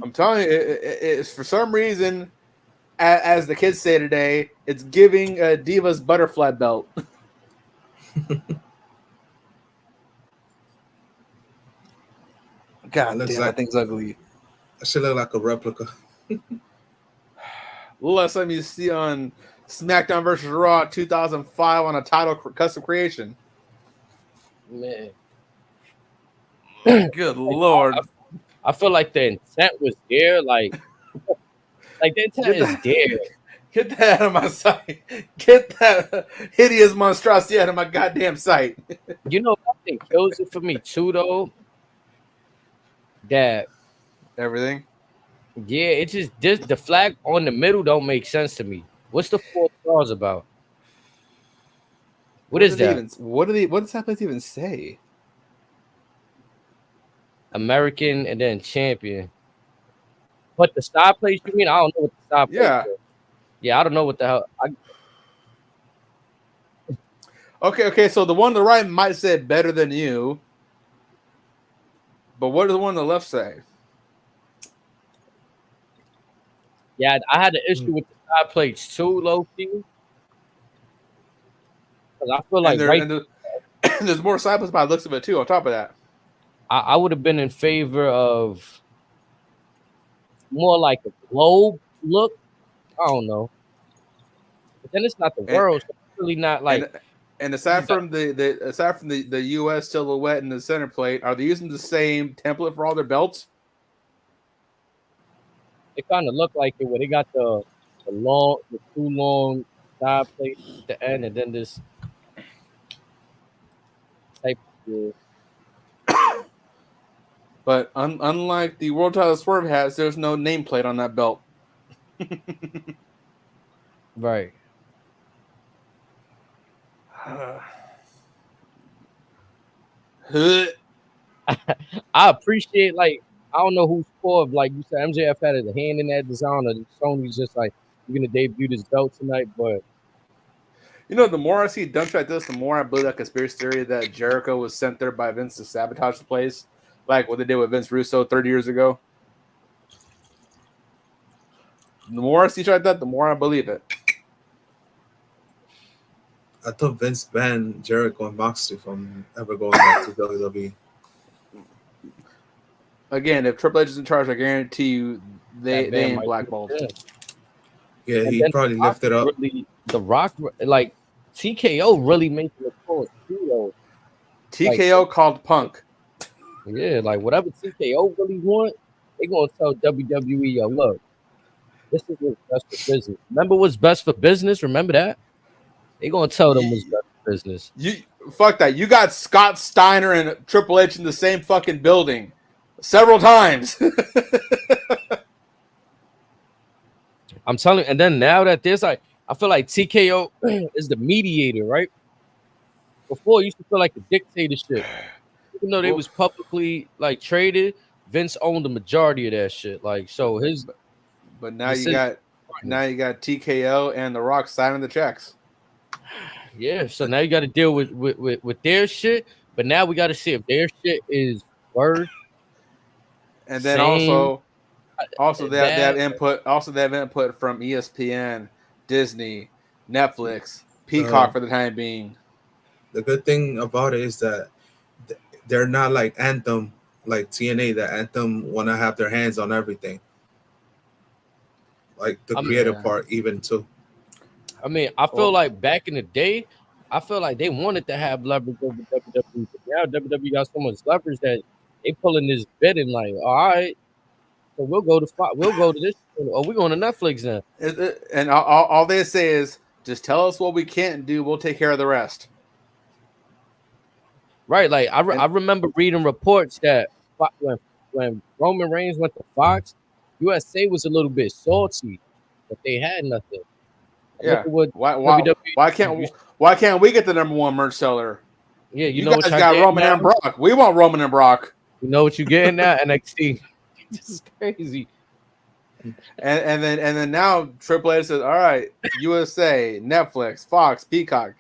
I'm telling you, it's for some reason, as the kids say today, it's giving Diva's butterfly belt. God damn, that thing's ugly. That should look like a replica. Last time you see on SmackDown versus Raw 2005 on a title custom creation. Man. Good Lord. I feel like the intent was there. Like the intent is there. Get that out of my sight. Get that hideous monstrosity out of my goddamn sight. You know, nothing kills it for me too, though. That everything. Yeah, it's just the flag on the middle don't make sense to me. What's the 4 stars about? What is that? What does that place even say? American and then champion. But the star place, you mean? I don't know what the star place is. Yeah, I don't know what the hell. Okay, so the one on the right might say better than you. But what does the one on the left say? Yeah, I had an issue with the side plates too, low key. Because I feel like there's more side plates by the looks of it too. On top of that, I would have been in favor of more like a globe look. I don't know, but then it's not the world, so it's really not like. And aside from the U.S. silhouette and the center plate, are they using the same template for all their belts? It kind of looked like it where they got the two long side plates at the end, and then this type of. But unlike the World Title Swerve has, there's no nameplate on that belt. Right. I appreciate like I don't know who's for. Like you said, MJF had a hand in that design, or Sony's just like, you're gonna debut this belt tonight. But You know, the more I see dumps like this, the more I believe that conspiracy theory that Jericho was sent there by Vince to sabotage the place, like what they did with Vince Russo 30 years ago. The more I see shit like that, the more I believe it. I thought Vince banned Jericho and Moxley from ever going back to WWE. Again, if Triple H is in charge, I guarantee you they ain't blackballed. Yeah, he probably lifted up. Really, the Rock, like TKO, really making a call too. TKO called Punk. Yeah, like whatever TKO really want, they gonna tell WWE, yo, look, this is what's best for business. Remember what's best for business? Remember that? They gonna tell them what's best for business. You fuck that. You got Scott Steiner and Triple H in the same fucking building several times. I'm telling you, and then now that there's like, I feel like TKO is the mediator, right? Before, you used to feel like a dictatorship. Even though they was publicly like traded, Vince owned the majority of that shit. Like, so his. But now you got TKO and The Rock signing the checks. Yeah, so now you got to deal with their shit, but now we got to see if their shit is worth. And then also they have input. Also, they have input from ESPN, Disney, Netflix, Peacock for the time being. The good thing about it is that they're not like Anthem, like TNA. That Anthem want to have their hands on everything, like the creative part, even too. I mean, I feel like back in the day, I feel like they wanted to have leverage over WWE. But now WWE got so much leverage that they pulling this bid and like, all right, so we'll go to this, or we going to Netflix now. And all they say is, just tell us what we can't do. We'll take care of the rest. Right, like I remember reading reports that when Roman Reigns went to Fox, USA was a little bit salty, but they had nothing. Yeah. Why can't we get the number one merch seller? Yeah, you guys got Roman and Brock. We want Roman and Brock. You know what you're getting at NXT. This is crazy. And then now Triple H says, all right, USA, Netflix, Fox, Peacock.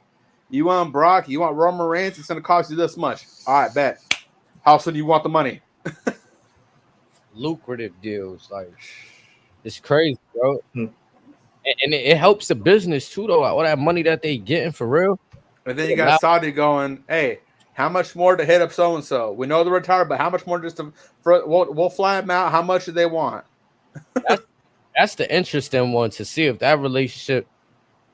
You want Brock? You want Roman Reigns? It's gonna cost you this much. All right, bet. How soon do you want the money? Lucrative deals, like it's crazy, bro. And it helps the business too, though. All that money that they getting for real. And then you got Saudi going, hey, how much more to hit up so and so? We know they're retired, but how much more we'll fly them out? How much do they want? That's the interesting one to see if that relationship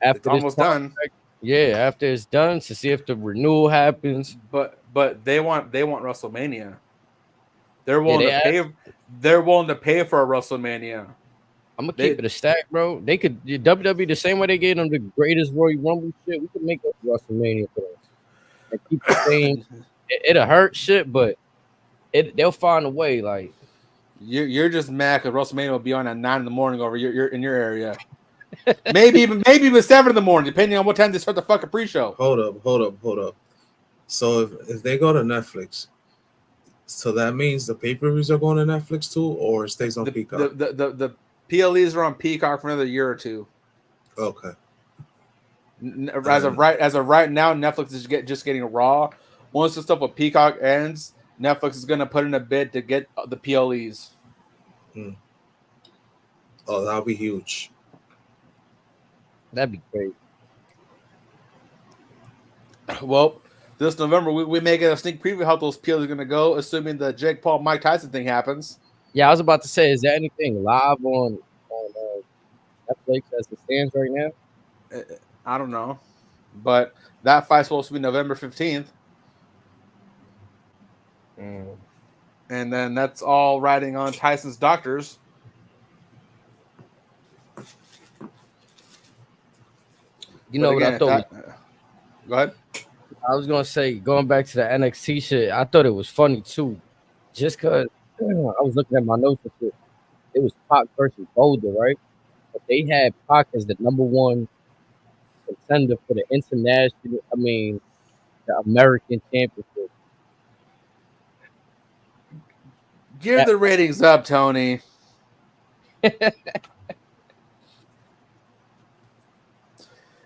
after it's almost done. Yeah, after it's done, to see if the renewal happens. But they want WrestleMania. They're willing to pay. They're willing to pay for a WrestleMania. I'm gonna keep it a stack, bro. They could WWE the same way they gave them the greatest Royal Rumble shit. We could make up WrestleMania for us and keep the same. It'll hurt shit, but they'll find a way. Like you're just mad because WrestleMania will be on at 9 a.m. over you're in your area. maybe even 7 a.m, depending on what time they start the fucking pre-show. Hold up. So if they go to Netflix, so that means the pay-per-views are going to Netflix too, or it stays on Peacock? The PLEs are on Peacock for another year or two. Okay. As of right now, Netflix is just getting Raw. Once the stuff with Peacock ends, Netflix is going to put in a bid to get the PLEs. Oh, that'll be huge. That'd be great. Well, this November we may get a sneak preview how those PLEs are going to go, assuming the Jake Paul Mike Tyson thing happens. Yeah, I was about to say, is there anything live on Netflix as it stands right now? I don't know, but that fight's supposed to be November 15th. And then that's all riding on Tyson's doctors. You know what I thought? Go ahead. I was gonna say, going back to the NXT shit, I thought it was funny too, just cause I was looking at my notes and shit. It was Pac versus Boulder, right? But they had Pac as the number one contender for the international. I mean, the American championship. Gear the ratings up, Tony.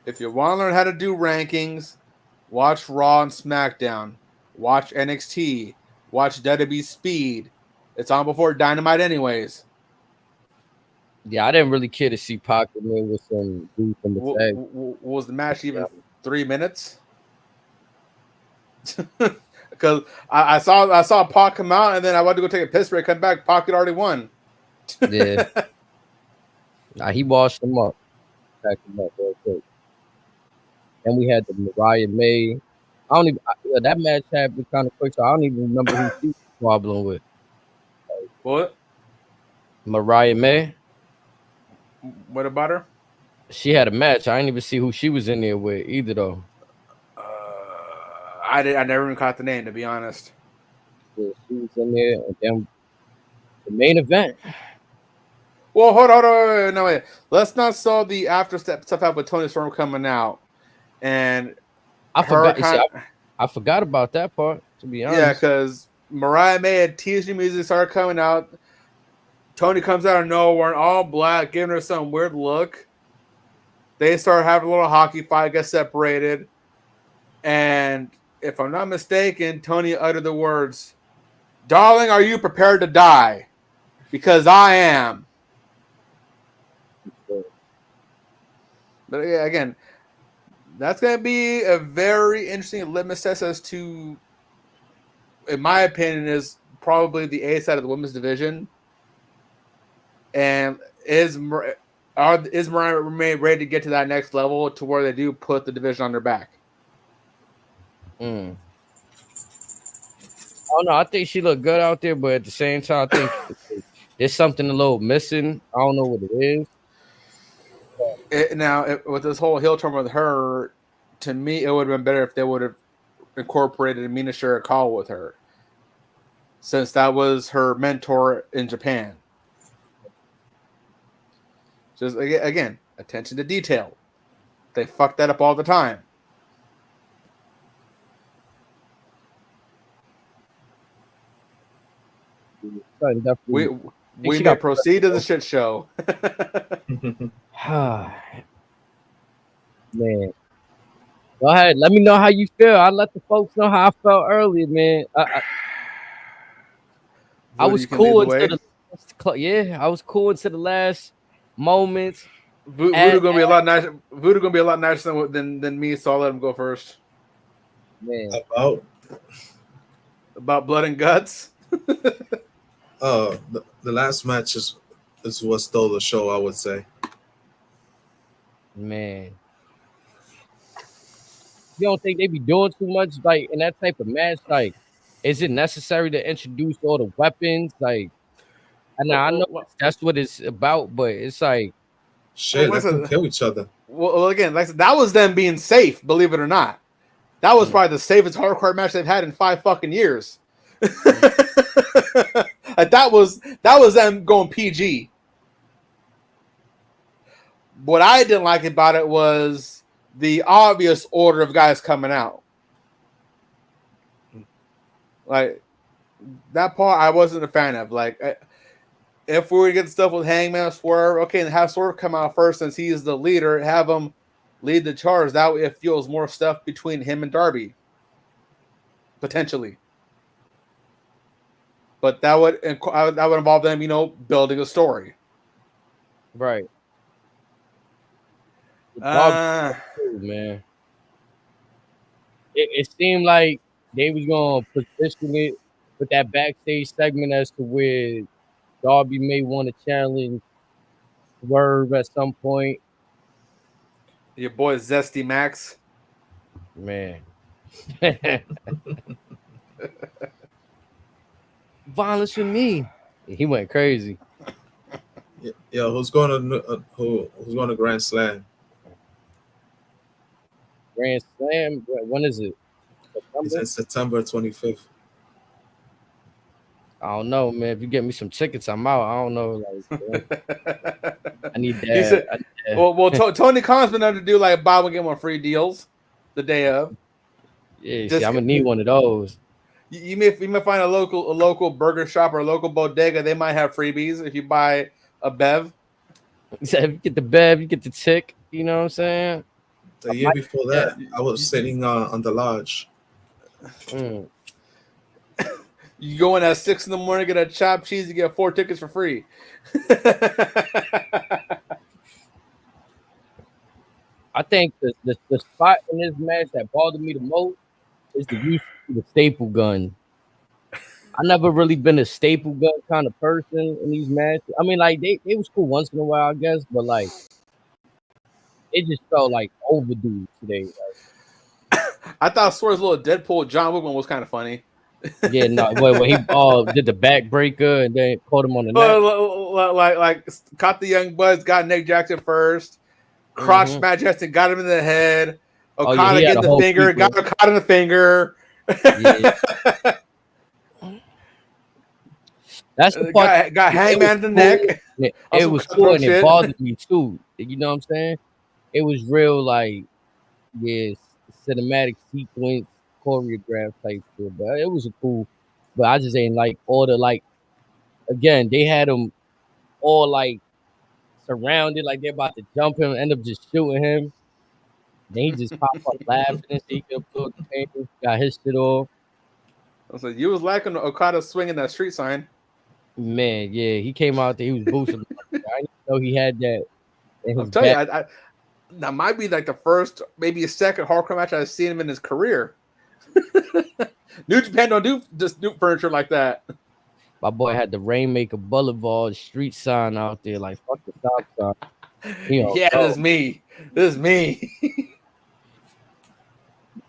If you want to learn how to do rankings, watch Raw and SmackDown. Watch NXT. Watch WWE Speed. It's on before Dynamite anyways. Yeah, I didn't really care to see Pac in there with some dude from the tag. Was the match even 3 minutes? Because I saw Pac come out, and then I wanted to go take a piss break, come back, Pac had already won. Yeah. Nah, he washed him up. Packed him up real quick. And we had the Mariah May. That match happened kind of quick, so I don't even remember who she was squabbling with. What? Mariah May. What about her? She had a match. I didn't even see who she was in there with either, though. I never even caught the name, to be honest. Yeah, she was in there, and then the main event. Well, hold on, no wait. Let's not saw the after stuff out with Tony Storm coming out, and I forgot about that part. To be honest, yeah, because Mariah May had teased music started coming out. Tony comes out of nowhere in all black, giving her some weird look. They start having a little hockey fight, get separated, and if I'm not mistaken, Tony uttered the words, "Darling, are you prepared to die? Because I am." But yeah, again, that's going to be a very interesting litmus test as to, in my opinion, is probably the A side of the women's division. And is Mariah ready to get to that next level to where they do put the division on their back? Oh no, I think she looked good out there, but at the same time, I think there's something a little missing. I don't know what it is. With this whole heel turn with her, to me, it would have been better if they would have incorporated Mina Shirakawa with her, since that was her mentor in Japan. Just again, attention to detail. They fuck that up all the time. We may proceed to the shit show. Man, go ahead. Let me know how you feel. I let the folks know how I felt earlier, man. I was cool until I was cool until the last moments. Voodoo gonna be a lot nicer. Voodoo gonna be a lot nicer than me. So I'll let him go first. Man, about blood and guts. The last match is what stole the show, I would say. Man, you don't think they be doing too much like in that type of match? Like, is it necessary to introduce all the weapons? Like, I know that's what it's about, but it's like shit, let them kill each other. Well, again, like that was them being safe. Believe it or not, that was probably the safest hardcore match they've had in 5 fucking years. that was them going PG. What I didn't like about it was the obvious order of guys coming out. Like that part, I wasn't a fan of. Like, if we were to get stuff with Hangman Swerve, okay, and have Swerve come out first since he's the leader, have him lead the charge. That way, it fuels more stuff between him and Darby, potentially. But that would involve them, building a story. Right. Man. It seemed like they was gonna position it with that backstage segment as to where Darby may want to challenge Swerve at some point. Your boy Zesty Max. Man. Violence with me. He went crazy. Yeah, who's going to Grand Slam? Grand Slam? When is it? It's in September 25th. I don't know, man. If you get me some tickets, I'm out. I don't know. Like, I need that. Tony Khan's been able to do like buy one get one free deals the day of. Yeah, I'm gonna need one of those. You may find a local burger shop or a local bodega. They might have freebies if you buy a bev. So if you get the bev, you get the tick. You know what I'm saying? The year before that, Yeah, I was sitting on the lodge. Mm. You go in at 6 a.m, get a chopped cheese, you get 4 tickets for free. I think the spot in this match that bothered me the most is the use of the staple gun. I never really been a staple gun kind of person in these matches. I mean, like they was cool once in a while, I guess, but like it just felt like overdue today. I thought Swerve's little Deadpool John Wick one was kind of funny. Yeah, no, when he did the backbreaker and then caught him on the neck. Like caught the young buds, got Nick Jackson first, crotch Matt Jackson, got him in the head. Okada getting the finger, got Okada in the finger. Yeah. That's the part. Got Hangman in the neck. It was cool and it bothered me too. You know what I'm saying? It was real like, yeah, cinematic sequence, choreographed type shit. But it was a cool. But I just ain't like all the like. Again, they had them all like surrounded, like they're about to jump him, end up just shooting him. Then he just popped up laughing and he could put the pain, got his shit off. I was like, you was lacking Okada swinging that street sign. Man, yeah, he came out there, he was boosting. I didn't know he had that. I'll tell you, that might be like the first, maybe a second hardcore match I've seen him in his career. New Japan don't do just new furniture like that. My boy had the Rainmaker Boulevard street sign out there, like fuck the stop sign. Yeah, this is me. This is me.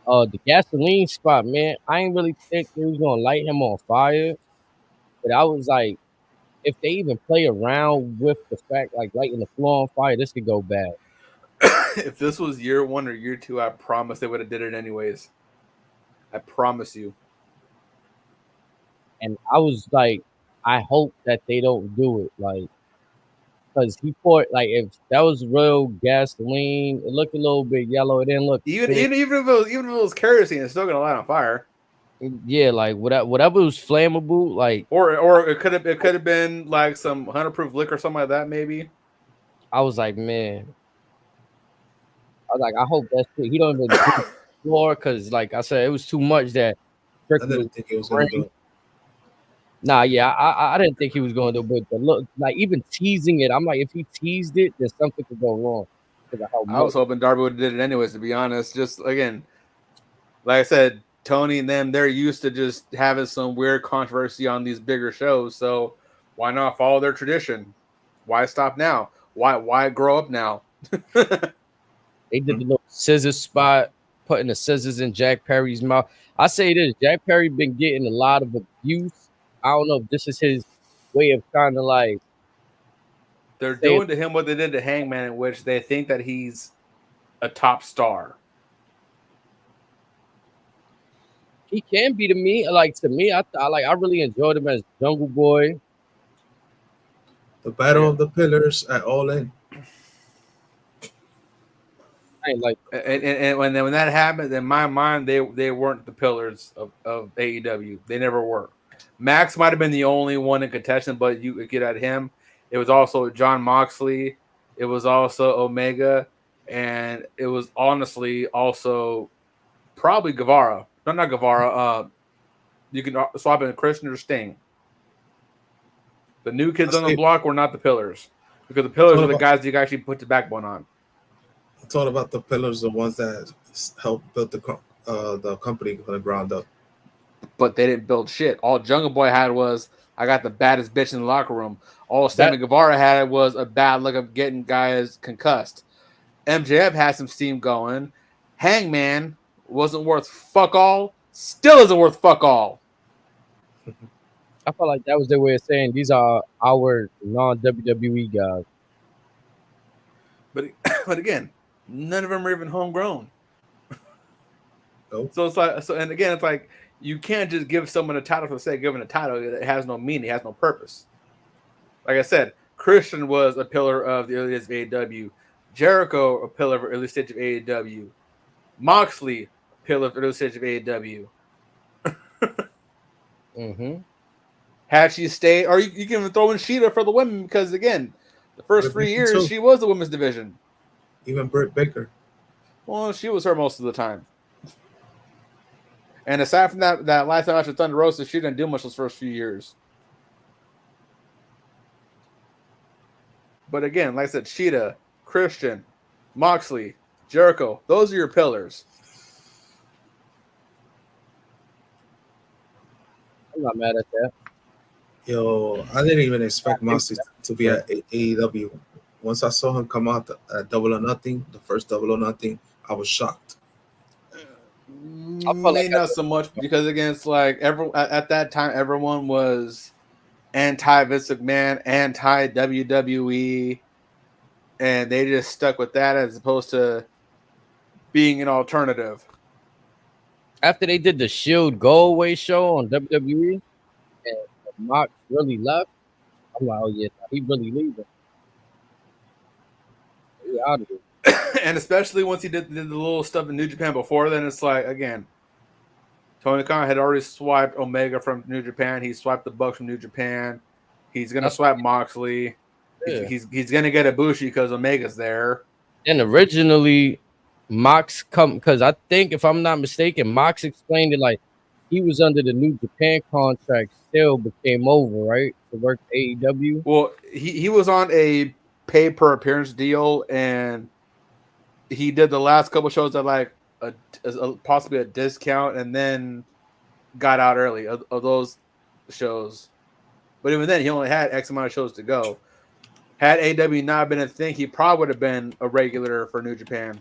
The gasoline spot, man. I ain't really think they was gonna light him on fire, but I was like, if they even play around with the fact like lighting the floor on fire, this could go bad. If this was year 1 or year 2, I promise they would have did it anyways. I promise you. And I was like, I hope that they don't do it, like, because he poured like if that was real gasoline, it looked a little bit yellow. It didn't look even if it was kerosene, it's still gonna light on fire. Yeah, like whatever was flammable, like or it could have been like some 100 proof liquor or something like that. Maybe. I was like, man. I was like, I hope that's true. He don't even do the floor because, like I said, it was too much that. I didn't think he was gonna do it. Nah, yeah, I didn't think he was going to do it, but look, like even teasing it, I'm like, if he teased it, then something could go wrong. I was hoping Darby would have did it anyways. To be honest, just again, like I said, Tony and them, they're used to just having some weird controversy on these bigger shows. So why not follow their tradition? Why stop now? Why grow up now? They did the little scissors spot, putting the scissors in Jack Perry's mouth. I say this, Jack Perry been getting a lot of abuse. I don't know if this is his way of kind of like. They're doing to him what they did to Hangman, in which they think that he's a top star. He can be to me. Like to me, I really enjoyed him as Jungle Boy. The Battle of the Pillars at All In. I ain't like, and when that happened, in my mind, they weren't the pillars of AEW. They never were. Max might have been the only one in contention, but you could get at him. It was also John Moxley. It was also Omega, and it was honestly also probably Guevara. No, not Guevara. You can swap in Christian or Sting. The new kids on the block were not the pillars, because the pillars are the guys you can actually put the backbone on. I thought about the pillars, the ones that helped build the company from the ground up. But they didn't build shit. All Jungle Boy had was, I got the baddest bitch in the locker room. All Sammy Guevara had was a bad look of getting guys concussed. MJF had some steam going. Hangman wasn't worth fuck all. Still isn't worth fuck all. I felt like that was their way of saying these are our non-WWE guys. But again, none of them are even homegrown. Nope. So it's like, and again, it's like you can't just give someone a title for the sake of giving a title. It has no meaning. It has no purpose. Like I said, Christian was a pillar of the early days of AEW. Jericho, a pillar of the early stage of AEW. Moxley, a pillar of the early stage of AEW. Mm-hmm. Had she stayed, or you can even throw in Sheeta for the women because again, the first 3 years she was the women's division. Even Britt Baker. Well, she was her most of the time. And aside from that last match with Thunder Rosa, she didn't do much those first few years. But again, like I said, Sheeta, Christian, Moxley, Jericho, those are your pillars. I'm not mad at that. Yo, I didn't even expect Moxley to be at AEW. Once I saw him come out at Double or Nothing, the first Double or Nothing, I was shocked. Maybe not so much because again, it's like at that time, everyone was anti Vince McMahon, anti WWE, and they just stuck with that as opposed to being an alternative. After they did the Shield Go Away show on WWE, and Mox really left, I'm like, oh yeah, he really leaving. He out of it. And especially once he did the little stuff in New Japan before then, it's like, again, Tony Khan had already swiped Omega from New Japan. He swiped the Bucks from New Japan. He's going to swipe Moxley. Yeah. He's going to get Ibushi because Omega's there. And originally, Mox because I think, if I'm not mistaken, Mox explained it like he was under the New Japan contract still, but came over, right, to work AEW. Well, he was on a pay per appearance deal, and he did the last couple shows at like possibly a discount, and then got out early of those shows. But even then, he only had X amount of shows to go. Had AEW not been a thing, he probably would have been a regular for New Japan.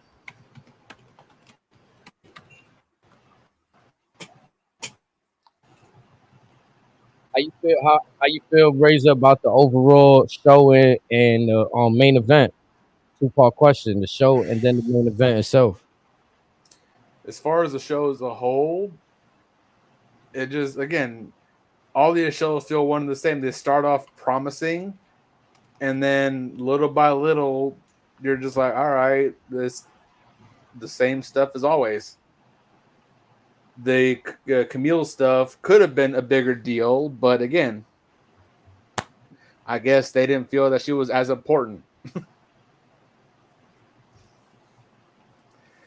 How you feel, Razor, about the overall show and main event? 2-part question: the show and then the main event itself. As far as the show as a whole, it just, again, all these shows feel one and the same. They start off promising, and then little by little, you're just like, all right, this the same stuff as always. The Camille stuff could have been a bigger deal, but again, I guess they didn't feel that she was as important.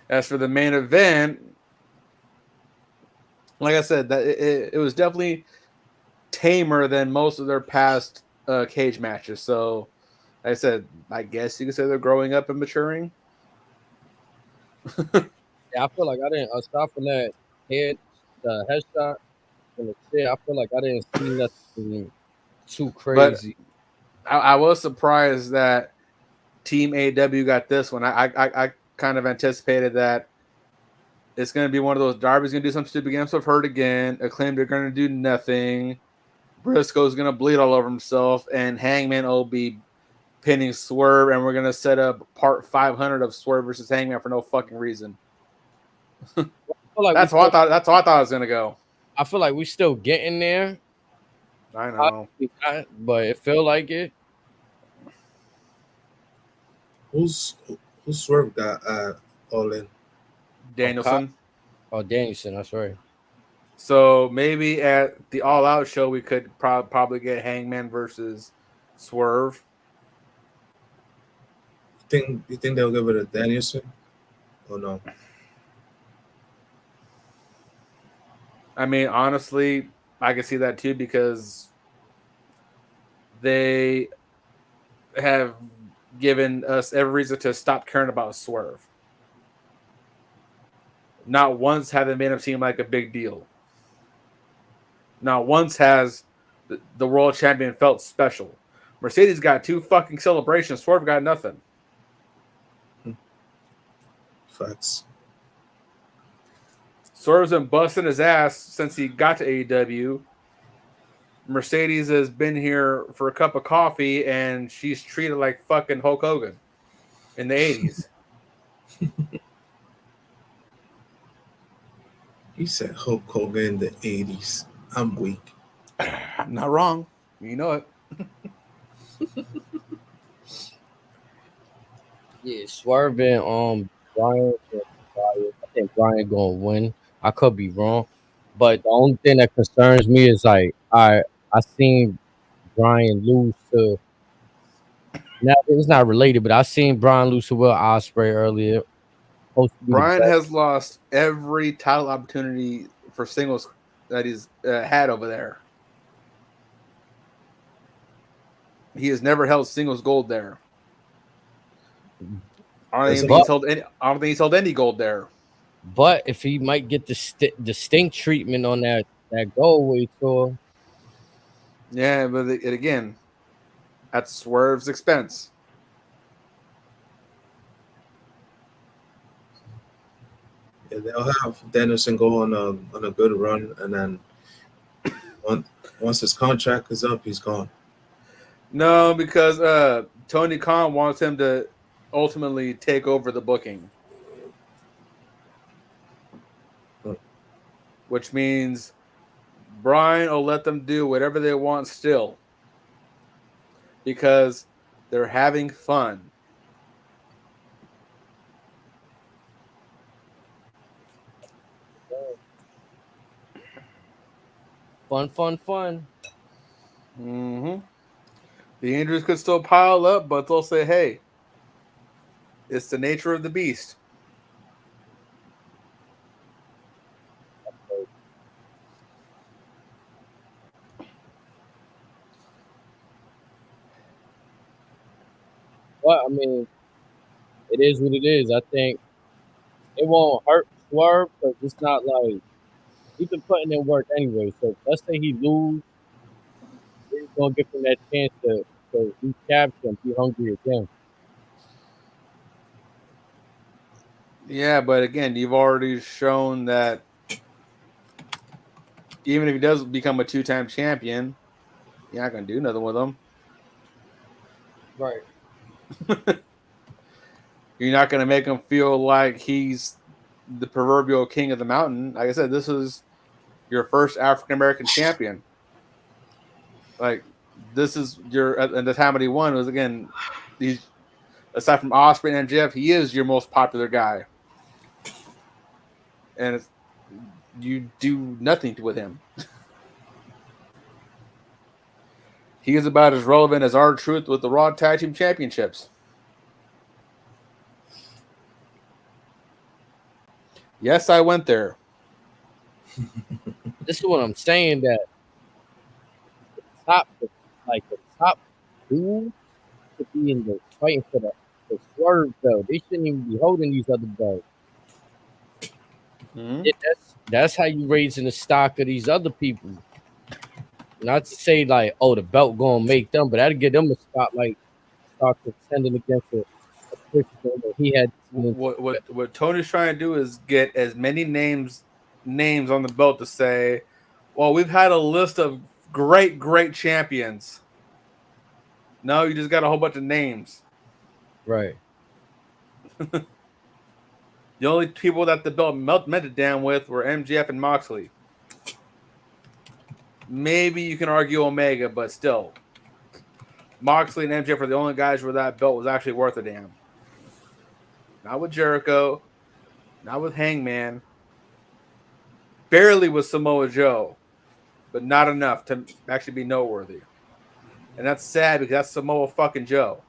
As for the main event, like I said, that it was definitely tamer than most of their past cage matches. So, like I said, I guess you could say they're growing up and maturing. Yeah, I feel like I didn't, aside from that the headshot and the chair, I feel like I didn't see nothing too crazy. But I was surprised that Team AEW got this one. I kind of anticipated that it's going to be one of those. Darby's going to do something stupid against himself, hurt again. Acclaimed are going to do nothing. Briscoe's going to bleed all over himself, and Hangman will be pinning Swerve, and we're going to set up part 500 of Swerve versus Hangman for no fucking reason. That's how I thought it was going to go. I feel like we still getting there. I know, but it feel like it. Who's Swerve got all in? Danielson. Oh, Danielson, that's right. So maybe at the All Out show we could probably get Hangman versus Swerve. You think they'll give it to Danielson or no? I mean, honestly, I can see that too because they have given us every reason to stop caring about Swerve. Not once have they made him seem like a big deal. Not once has the world champion felt special. Mercedes got 2 fucking celebrations. Swerve got nothing. Facts. Swerve's been busting his ass since he got to AEW. Mercedes has been here for a cup of coffee, and she's treated like fucking Hulk Hogan in the 80s. He said Hulk Hogan in the 80s. I'm weak. I'm not wrong. You know it. Yeah, Swerve and Brian. I think Brian gonna win. I could be wrong. But the only thing that concerns me is like I seen Brian lose to. Now it's not related, but I seen Brian lose to Will Ospreay earlier. Supposed to be the Brian best. has lost every title opportunity for singles that he's had over there. He has never held singles gold there. I don't think he's held any gold there. But if he might get the distinct treatment on that Goldway tour, Yeah, but again, at Swerve's expense. Yeah, they'll have Danielson go on a good run, and then once his contract is up, he's gone. No, because Tony Khan wants him to ultimately take over the booking. Which means Brian will let them do whatever they want still. Because they're having fun. fun. Mm-hmm. The injuries could still pile up, but they'll say, hey, it's the nature of the beast. But I mean, it is what it is. I think it won't hurt Swerve because it's not like he's been putting in work anyway. So let's say he lose, he's gonna give him that chance to recapture and be hungry again. Yeah, but again, you've already shown that even if he does become a 2-time champion, you're not going to do nothing with him. Right. You're not going to make him feel like he's the proverbial king of the mountain. Like I said, this is your first African American champion. Like, this is your, and the time that he won was, again, he's, aside from Osprey and MJF, he is your most popular guy. And you do nothing with him. He is about as relevant as R-Truth with the Raw Tag Team Championships. Yes, I went there. This is what I'm saying, that the top dude to be in the fighting for the Swerve belt. They shouldn't even be holding these other belts. Mm-hmm. Yeah, that's how you raising the stock of these other people. Not to say like, oh, the belt gonna make them, but that'll get them a spotlight, start contending against a Christian that he had. What Tony's trying to do is get as many names on the belt to say, well, we've had a list of great champions. No, you just got a whole bunch of names. Right. The only people that the belt meant to damn with were MJF and Moxley. Maybe you can argue Omega, but still. Moxley and MJF are the only guys where that belt was actually worth a damn. Not with Jericho. Not with Hangman. Barely with Samoa Joe. But not enough to actually be noteworthy. And that's sad because that's Samoa fucking Joe.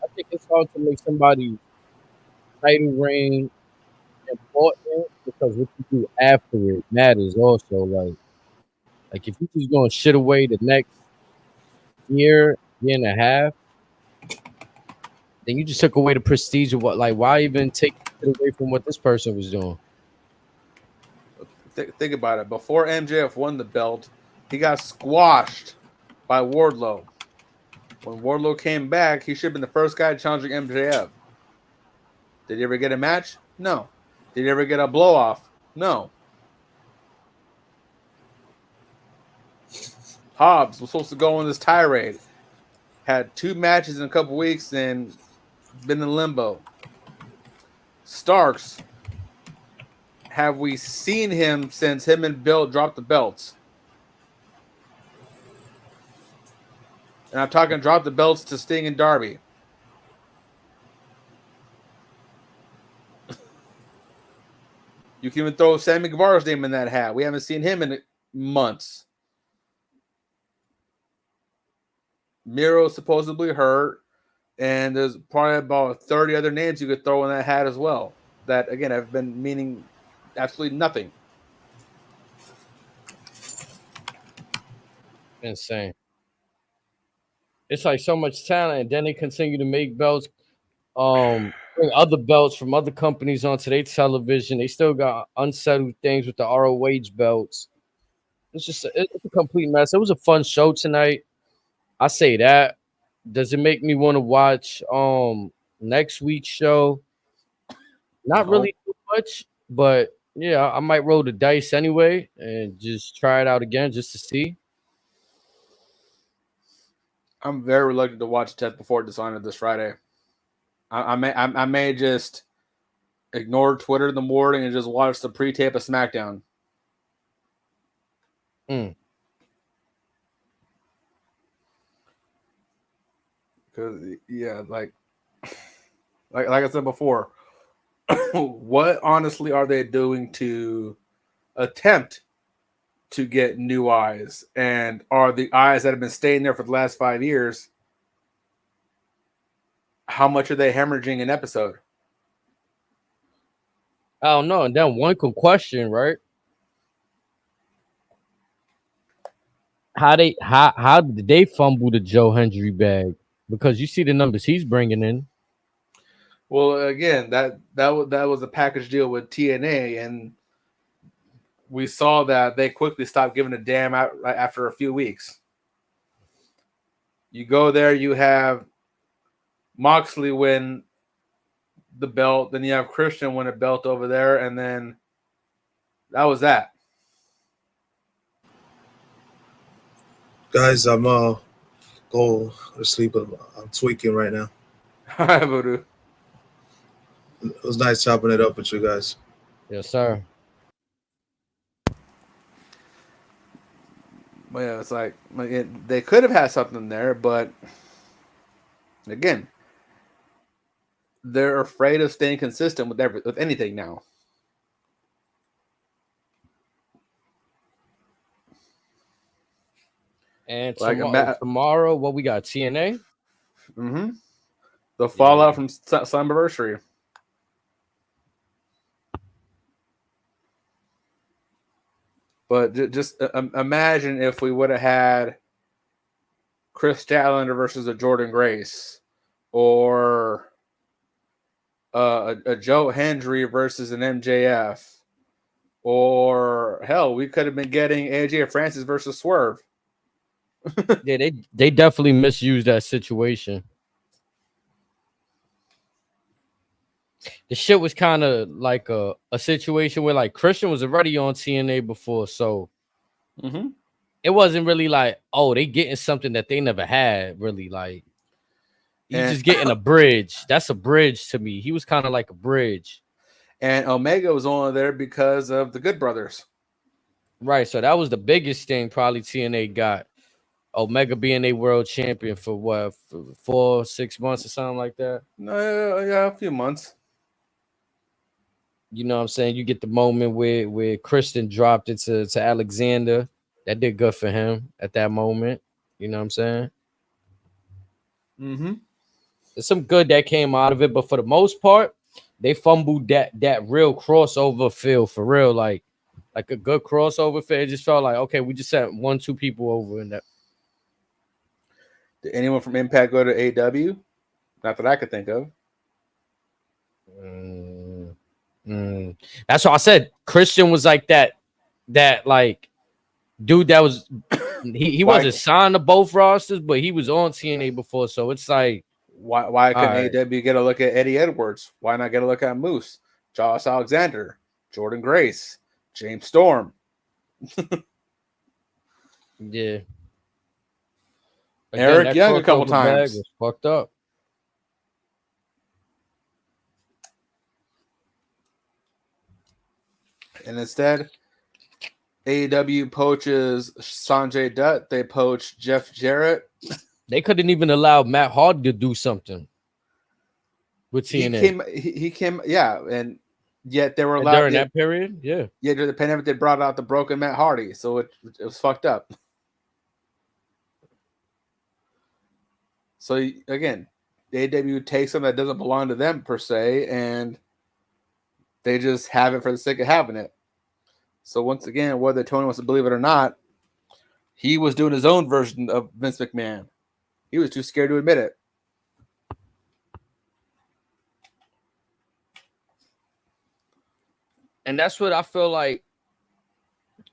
I think it's hard to make somebody's title reign important because what you do after it matters also. Like if you just gonna shit away the next year and a half, then you just took away the prestige of what. Like, why even take it away from what this person was doing? Think about it. Before MJF won the belt, he got squashed by Wardlow. When Wardlow came back, he should have been the first guy challenging MJF. Did he ever get a match? No. Did he ever get a blow-off? No. Hobbs was supposed to go on this tirade. Had 2 matches in a couple weeks and been in limbo. Starks, have we seen him since him and Bill dropped the belts? And I'm talking drop the belts to Sting and Darby. You can even throw Sammy Guevara's name in that hat. We haven't seen him in months. Miro's supposedly hurt, and there's probably about 30 other names you could throw in that hat as well. That, again, have been meaning absolutely nothing. Insane. It's like so much talent, and then they continue to make belts, bring other belts from other companies onto their television. They still got unsettled things with the ROH belts. It's a complete mess. It was a fun show tonight. I say that. Does it make me want to watch next week's show? Not really too much, but yeah, I might roll the dice anyway and just try it out again just to see. I'm very reluctant to watch Death Before Dishonor this Friday. I may just ignore Twitter in the morning and just watch the pre-tape of SmackDown. Because like I said before, what honestly are they doing to attempt to get new eyes? And are the eyes that have been staying there for the last 5 years, how much are they hemorrhaging an episode? I don't know. And then one could question, right? How did they fumble the Joe Hendry bag? Because you see the numbers he's bringing in. Well, again, that was a package deal with TNA, and we saw that they quickly stopped giving a damn out after a few weeks. You go there, you have Moxley win the belt, then you have Christian win a belt over there, and then that was that. Guys, I'm go to sleep. I'm tweaking right now. All right, Voodoo. It was nice chopping it up with you guys. Yes, sir. Well, yeah, it's like they could have had something there, but again, they're afraid of staying consistent with anything now. And tomorrow, what we got? TNA? Mm-hmm. The fallout from Slammiversary. But just imagine if we would have had Chris Statlander versus a Jordan Grace, or a Joe Hendry versus an MJF, or hell, we could have been getting AJ Francis versus Swerve. Yeah, they definitely misused that situation. The shit was kind of like a situation where like Christian was already on TNA before, so it wasn't really like, oh, they getting something that they never had. Really, like he's just getting a bridge. That's a bridge to me. He was kind of like a bridge. And Omega was on there because of the Good Brothers, right? So that was the biggest thing probably TNA got. Omega being a world champion for what, for 4-6 months or something like that. Yeah, a few months. You know what I'm saying? You get the moment where Christian dropped it to Alexander. That did good for him at that moment. You know what I'm saying? Mm-hmm. There's some good that came out of it, but for the most part, they fumbled that real crossover feel for real, like a good crossover feel. It just felt like, okay, we just sent 1-2 people over in that. Did anyone from Impact go to AEW? Not that I could think of. That's why I said Christian was like that like dude that was he wasn't signed to both rosters, but he was on TNA before, so it's like why couldn't AEW get a look at Eddie Edwards? Why not get a look at Moose, Josh Alexander, Jordan Grace, James Storm? Yeah. Eric Young a couple times. Was fucked up. And instead, AEW poaches Sanjay Dutt. They poach Jeff Jarrett. They couldn't even allow Matt Hardy to do something with TNA. He came, yeah, and Yet they were allowed during that period. Yeah. Yeah, during the pandemic, they brought out the broken Matt Hardy, so it was fucked up. So again, AEW takes something that doesn't belong to them per se, and they just have it for the sake of having it. So once again, whether Tony wants to believe it or not, he was doing his own version of Vince McMahon. He was too scared to admit it. And that's what I feel like.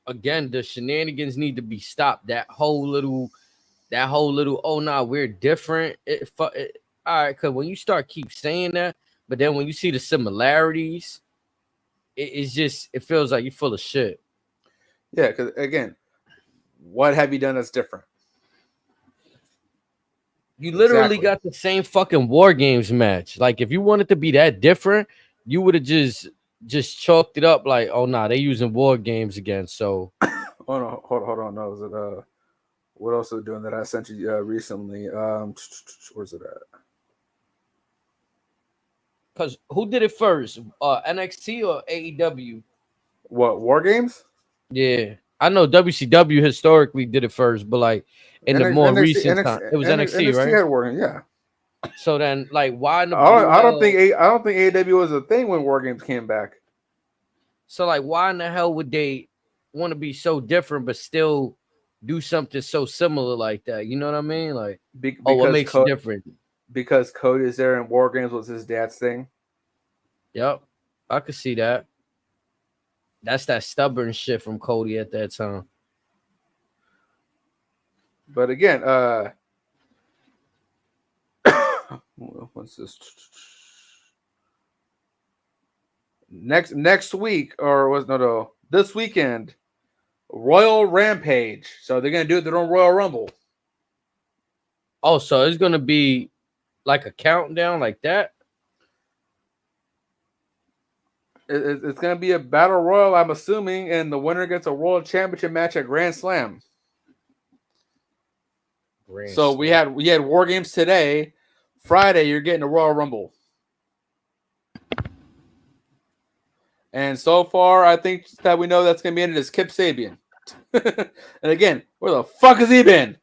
Again, the shenanigans need to be stopped. That whole little, oh nah, we're different. All right, because when you start keep saying that, but then when you see the similarities, it feels like you're full of shit. Yeah, because again, what have you done that's different? You literally got the same fucking War Games match. Like, if you wanted to be that different, you would have just chalked it up like, oh nah, they using War Games again. So hold on. No, was it what else are they doing that I sent you recently? Where's it at? Because who did it first? NXT or AEW? What, War Games? Yeah. I know WCW historically did it first, but like in the more recent time, it was NXT, right? Had War Games, yeah. So then, like, why in the I don't think AEW was a thing when War Games came back. So like, why in the hell would they want to be so different but still do something so similar like that? You know what I mean? Like, what makes it different? Because Cody is there and War Games was his dad's thing. Yep, I could see that. That's that stubborn shit from Cody at that time. But again, what's this? Next week, or was no this weekend, Royal Rampage. So they're gonna do their own Royal Rumble. Oh, so it's gonna be like a countdown like that. It's going to be a battle royal, I'm assuming, and the winner gets a world championship match at Grand Slam. We had War Games today. Friday, you're getting a Royal Rumble. And so far, I think that we know that's going to be ended as Kip Sabian. And again, where the fuck has he been?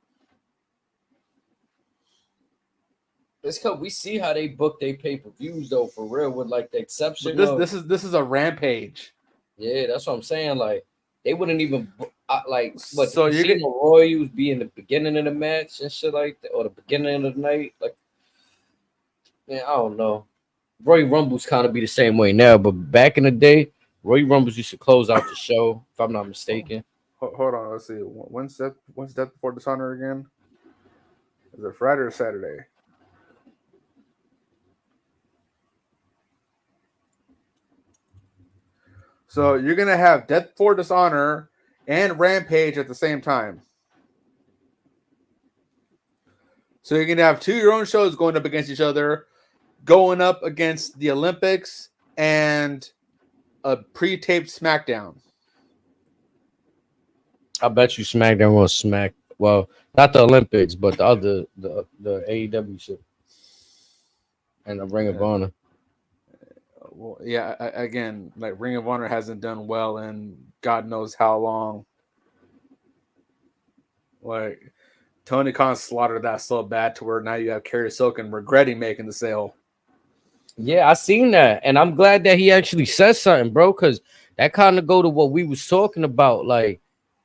It's because we see how they book their pay-per-views though, for real, with like the exception. This is a Rampage. Yeah, that's what I'm saying. Like, they wouldn't even like. But so you see Royals be in the beginning of the match and shit like that, or the beginning of the night. Like, man, I don't know. Royal Rumbles kind of be the same way now, but back in the day, Royal Rumbles used to close out the show, if I'm not mistaken. Hold on, let's see. When's Death Before Dishonor again? Is it Friday or Saturday? So you're going to have Death Before Dishonor and Rampage at the same time. So you're going to have two of your own shows going up against each other, going up against the Olympics and a pre-taped SmackDown. I bet you SmackDown will smack. Well, not the Olympics, but the other the AEW shit and the Ring of Honor. Well, yeah, again, like Ring of Honor hasn't done well in God knows how long. Like, Tony Khan slaughtered that so bad to where now you have Kerry Silken regretting making the sale. Yeah, I seen that, and I'm glad that he actually said something, bro, because that kind of go to what we was talking about. Like,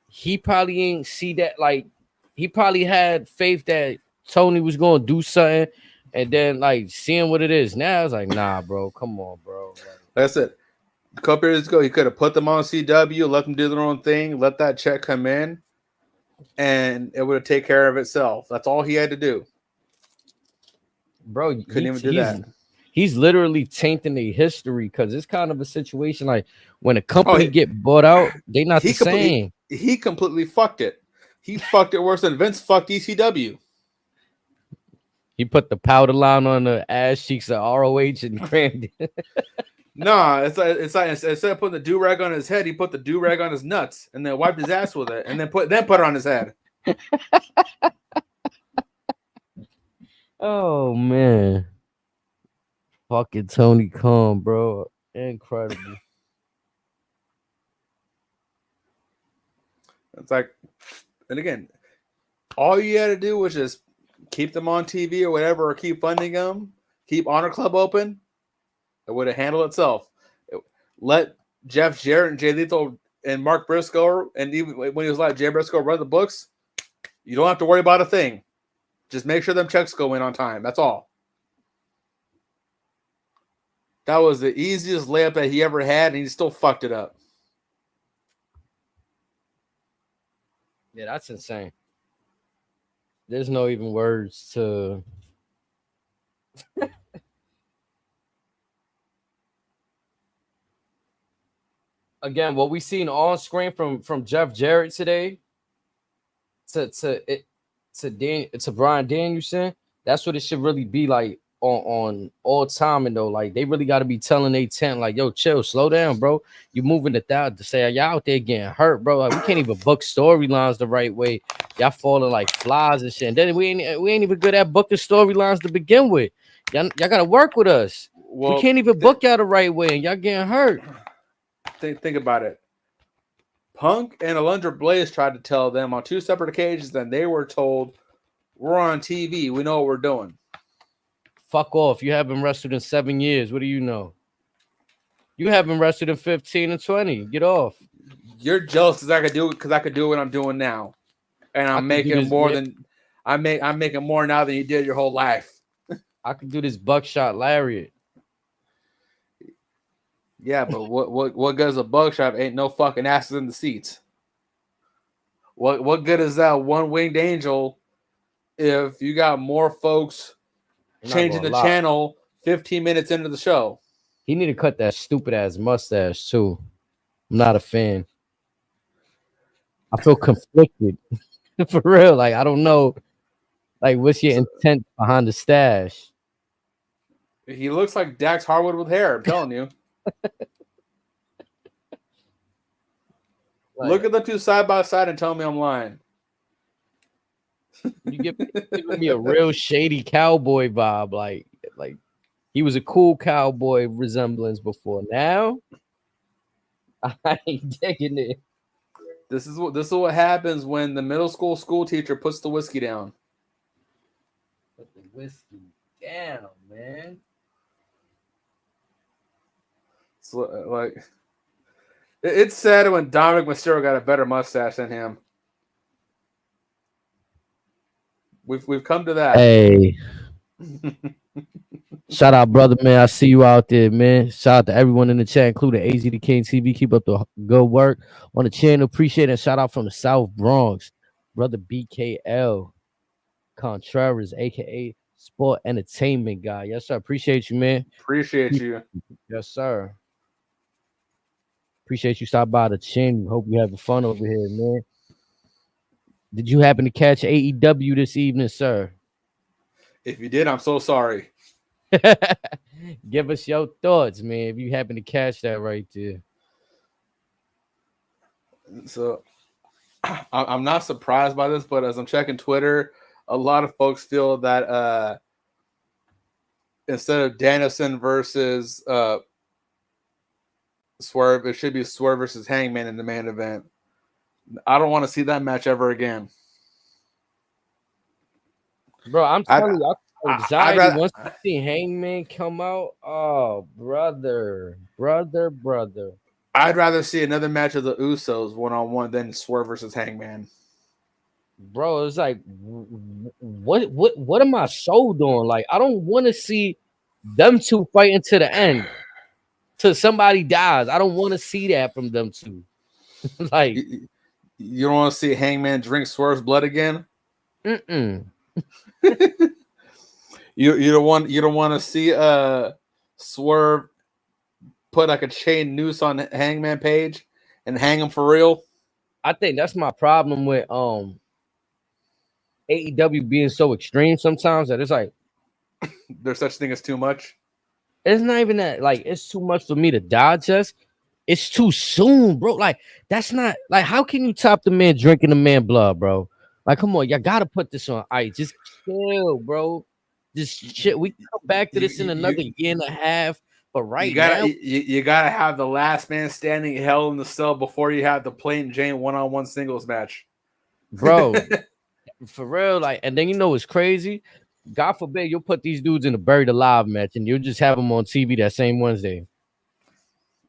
he probably ain't see that. Like, he probably had faith that Tony was going to do something. And then, like, seeing what it is now, it's like, nah, bro, come on, bro. Like, that's it. A couple years ago, he could have put them on CW, let them do their own thing, let that check come in, and it would have taken care of itself. That's all he had to do. Bro, couldn't even do that. He's literally tainting the history because it's kind of a situation like when a company get bought out, they're not the same. He completely fucked it. He fucked it worse than Vince fucked ECW. He put the powder line on the ass cheeks of ROH and crammed it. Nah, it's like instead of putting the do-rag on his head, he put the do-rag on his nuts and then wiped his ass with it and then put it on his head. Oh man. Fucking Tony Khan, bro. Incredible. It's like, and again, all you had to do was just keep them on TV or whatever, or keep funding them, keep Honor Club open. It would have handled itself. Let Jeff Jarrett and Jay Lethal and Mark Briscoe, and even when he was like Jay Briscoe, run the books. You don't have to worry about a thing. Just make sure them checks go in on time. That's all. That was the easiest layup that he ever had, and he still fucked it up. Yeah, that's insane. There's no even words to. Again, what we seen on screen from Jeff Jarrett today to Brian Danielson, that's what it should really be like on all time. And though, like, they really got to be telling they tent, like, yo, chill, slow down, bro. You moving it down to say y'all out there getting hurt, bro. Like, we can't even book storylines the right way. Y'all falling like flies and shit. And then we ain't even good at booking storylines to begin with. Y'all gotta work with us. Well, we can't even book y'all the right way, and y'all getting hurt. Think about it. Punk and Alundra Blaze tried to tell them on two separate occasions, and they were told, we're on TV. We know what we're doing. Fuck off. You haven't wrestled in 7 years. What do you know? You haven't wrestled in 15 and 20. Get off. You're jealous because I could do what I'm doing now. And I'm making more than I'm making more now than you did your whole life. I could do this buckshot lariat. Yeah, but what good is a buckshot? Ain't no fucking asses in the seats. What good is that one winged angel if you got more folks changing the channel 15 minutes into the show? He need to cut that stupid ass mustache too. I'm not a fan. I feel conflicted. For real. Like, I don't know. Like, what's your intent behind the stash? He looks like Dax Harwood with hair, I'm telling you. Like, look at the two side by side and tell me I'm lying. You giving me a real shady cowboy vibe. Like he was a cool cowboy resemblance before. Now I ain't digging it. This is what happens when the middle school teacher puts the whiskey down. Put the whiskey down, man. So, like, it's sad when Dominic Mysterio got a better mustache than him. We've come to that. Hey. Shout out, brother, man. I see you out there, man. Shout out to everyone in the chat, including AZ the King TV. Keep up the good work on the channel. Appreciate it. Shout out from the South Bronx, brother BKL Contreras, aka Sport Entertainment Guy. Yes, sir. Appreciate you, man. Appreciate you. Yes, sir. Appreciate you stopping by the chin. Hope you having fun over here, man. Did you happen to catch AEW this evening, sir? If you did, I'm so sorry. Give us your thoughts, man, if you happen to catch that right there. So I'm not surprised by this, but as I'm checking Twitter, a lot of folks feel that instead of Danielson versus Swerve, it should be Swerve versus Hangman in the main event. I don't want to see that match ever again. Bro, I'm telling you, anxiety once I see Hangman come out. Oh, brother. I'd rather see another match of the Usos one-on-one than Swerve versus Hangman. Bro, it's like, what am I sold on? Like, I don't want to see them two fighting to the end, till somebody dies. I don't want to see that from them two. Like, you don't want to see Hangman drink Swerve's blood again. You don't want to see Swerve put like a chain noose on Hangman Page and hang him for real. I think that's my problem with AEW being so extreme sometimes that it's like there's such thing as too much. It's not even that, like, it's too much for me to digest. It's too soon, bro. Like, that's not like, how can you top the man drinking the man blood, bro? Like, come on, y'all gotta put this on ice. Just chill, bro. Just shit. We come back to this in another year and a half, But right you gotta now, you gotta have the last man standing hell in the cell before you have the plain Jane one-on-one singles match, bro, for real, like, and then you know what's crazy? God forbid you'll put these dudes in a buried alive match and you'll just have them on TV that same Wednesday.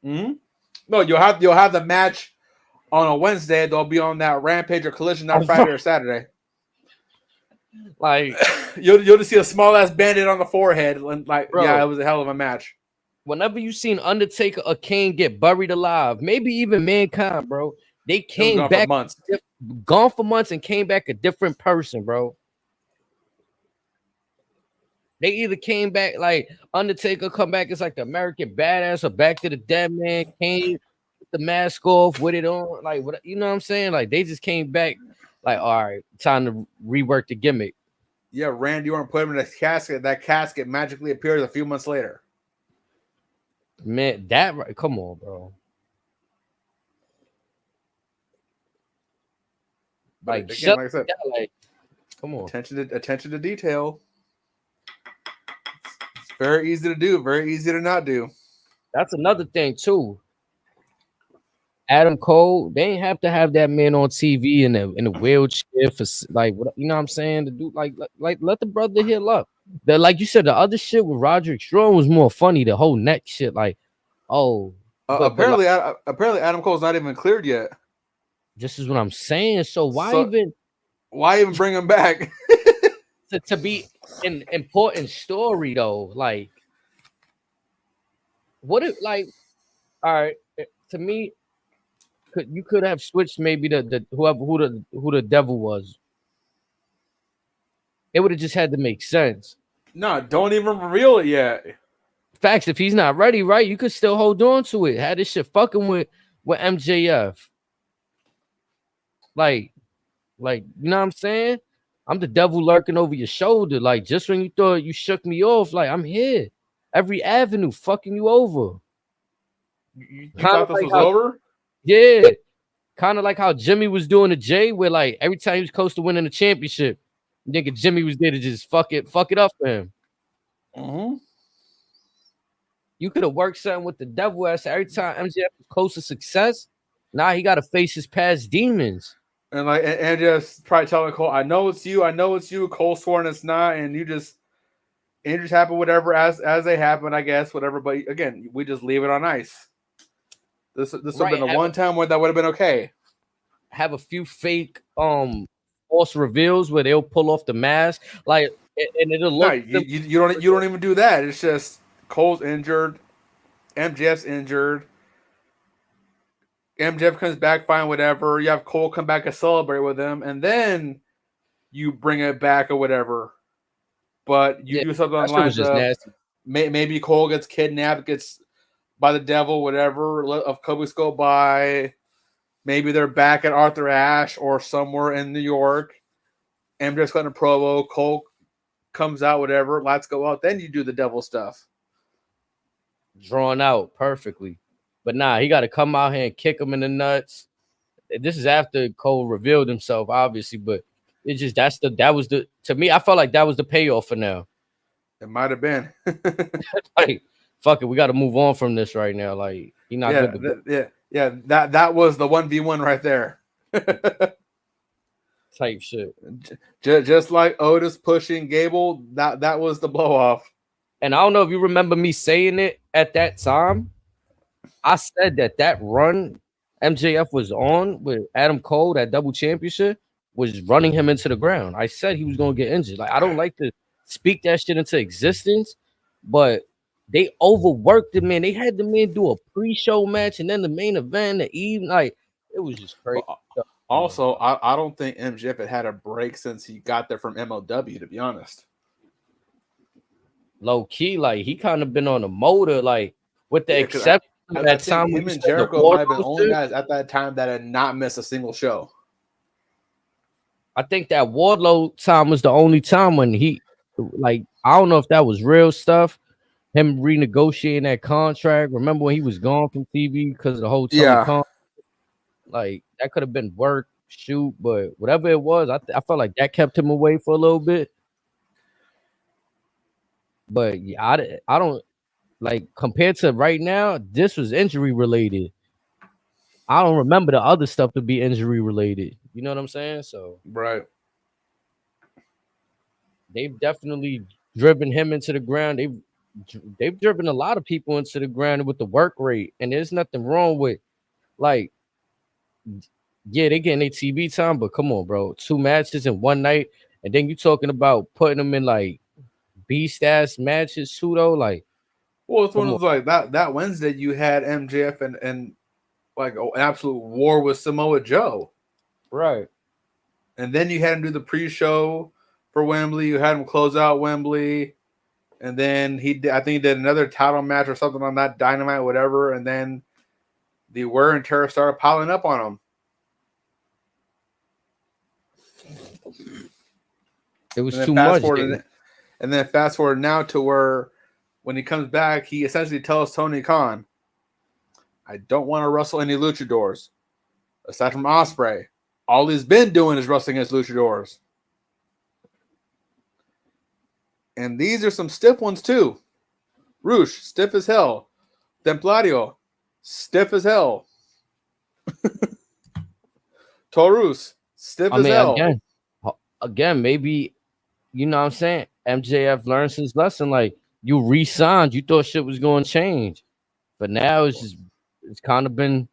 Mm-hmm. No, you'll have the match on a Wednesday. They'll be on that Rampage or Collision on Friday or Saturday. Like you'll just see a small ass bandit on the forehead, and like, bro, yeah, it was a hell of a match. Whenever you seen Undertaker or Kane get buried alive, maybe even Mankind, bro, they came back gone for months and came back a different person, bro. They either came back like Undertaker come back as like the American badass, or back to the dead man, Kane with the mask off with it on, like what, you know what I'm saying? Like they just came back like, all right, time to rework the gimmick. Yeah, Randy Orton put him in a casket. That casket magically appears a few months later. Man, that come on, bro. Like, again, like I said, like, come on. Attention to detail. It's very easy to do, very easy to not do. That's another thing too. Adam Cole, they ain't have to have that man on TV in a wheelchair for like, what, you know what I'm saying? To do like let the brother heal up. Like you said, the other shit with Roderick Strong was more funny. The whole neck shit, like, oh, apparently Adam Cole's not even cleared yet. This is what I'm saying. So why even bring him back? to be an important story though? Like, what if, like, all right, to me, you could have switched maybe who the devil was. It would have just had to make sense. No, don't even reveal it yet. Facts, if he's not ready, right, you could still hold on to it. Had this shit fucking with MJF. Like, you know what I'm saying? I'm the devil lurking over your shoulder. Like, just when you thought you shook me off, like, I'm here. Every avenue fucking you over. You thought this was over? Yeah. Kind of like how Jimmy was doing to Jay, where like every time he was close to winning the championship, nigga Jimmy was there to just fuck it up for him. Mm-hmm. You could have worked something with the devil ass every time MJF was close to success. Now he got to face his past demons. And like, and just try telling Cole, I know it's you. Cole sworn it's not, and injuries happen, whatever as they happen, I guess, whatever. But again, we just leave it on ice. This would have been the one time where that would have been okay. Have a few fake false reveals where they'll pull off the mask, like, and it'll look. No, you don't even do that. It's just Cole's injured, MJF's injured. MJF comes back fine, whatever. You have Cole come back and celebrate with him, and then you bring it back or whatever. But you do something on the lines of maybe Cole gets kidnapped, gets by the devil, whatever. A couple weeks go by. Maybe they're back at Arthur Ashe or somewhere in New York. MJF's got a promo. Cole comes out, whatever. Lights go out. Then you do the devil stuff. Drawn out perfectly. But nah, he got to come out here and kick him in the nuts. This is after Cole revealed himself, obviously, but it's just to me, I felt like that was the payoff for now. It might have been. Like, fuck it, we got to move on from this right now. Like, he not good. That was the 1v1 right there. Type shit. Just like Otis pushing Gable, that was the blow off. And I don't know if you remember me saying it at that time. I said that run MJF was on with Adam Cole, that double championship, was running him into the ground. I said he was going to get injured. Like, I don't like to speak that shit into existence, but they overworked the man. They had the man do a pre-show match and then the main event, the evening. Like, it was just crazy. Also, I don't think MJF had a break since he got there from MLW, to be honest. Low key, like, he kind of been on a motor, like, with the exception. At that time, him and Jericho might have been the only guys at that time that had not missed a single show. I think that Wardlow time was the only time when he, like, I don't know if that was real stuff. Him renegotiating that contract. Remember when he was gone from TV because of the whole Tony like, that could have been work, shoot, but whatever it was, I felt like that kept him away for a little bit. But yeah, I don't. Like compared to right now, this was injury related. I don't remember the other stuff to be injury related. You know what I'm saying? So Right. they've definitely driven him into the ground. They've driven a lot of people into the ground with the work rate, and there's nothing wrong with like, yeah, they getting their TV time, but come on, bro, 2 matches in one night, and then you talking about putting them in like beast ass matches too, though. Like, Well, it's one come of on, those, like that Wednesday you had MJF and like an absolute war with Samoa Joe. right? And then you had him do the pre-show for Wembley. You had him close out Wembley, and then I think he did another title match or something on that Dynamite, whatever. And then the wear and tear started piling up on him. It was too much. And then fast forward now to where when he comes back, he essentially tells Tony Khan, "I don't want to wrestle any luchadors aside from Ospreay. All he's been doing is wrestling against luchadors." And these are some stiff ones too. Roosh, stiff as hell. Templario, stiff as hell. Taurus, stiff as hell. Again, maybe, you know what I'm saying? MJF learns his lesson. Like, you re-signed, you thought shit was going to change, but now it's kind of been.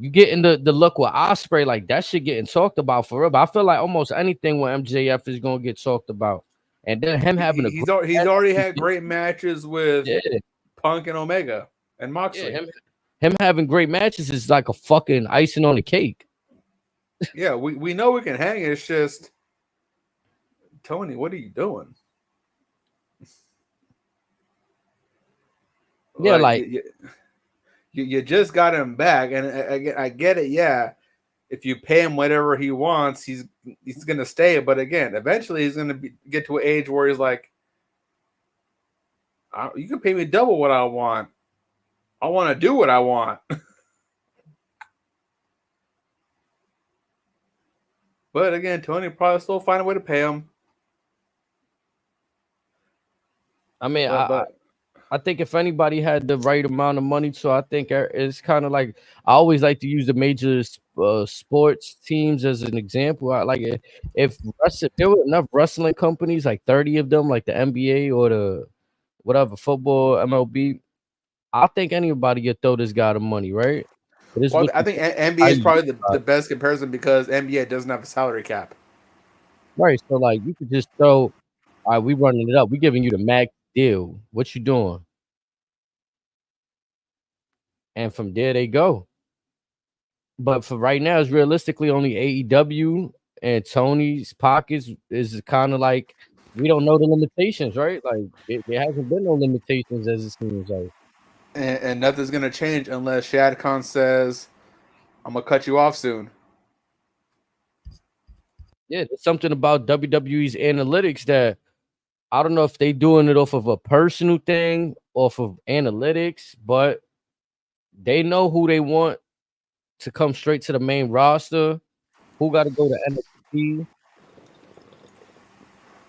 You getting the look with Ospreay, like that shit getting talked about for real. But I feel like almost anything with MJF is gonna get talked about, and then him having he's already had great matches with Punk and Omega and Moxley. Yeah, him having great matches is like a fucking icing on the cake. Yeah, we know we can hang. It's just, Tony, what are you doing? Yeah, like you just got him back, and I get it. Yeah, if you pay him whatever he wants, he's gonna stay. But again, eventually he's gonna get to an age where he's like, "You can pay me double what I want. I want to do what I want." But again, Tony probably still find a way to pay him. I mean, I think if anybody had the right amount of money, so I think it's kind of like, I always like to use the major sports teams as an example. I like if there were enough wrestling companies, like 30 of them, like the NBA or the whatever football, MLB, I think anybody could throw this guy the money, right? Well, I think NBA is probably the best comparison because NBA doesn't have a salary cap. Right. So like you could just throw, all right, we running it up. We giving you the max deal. What you doing? And from there they go. But for right now, it's realistically only AEW, and Tony's pockets is kind of like, we don't know the limitations, right? Like there hasn't been no limitations as it seems like. And nothing's gonna change unless Shad Khan says, "I'm gonna cut you off soon." Yeah, there's something about WWE's analytics that I don't know if they doing it off of a personal thing, off of analytics, but they know who they want to come straight to the main roster, who got to go to NXT.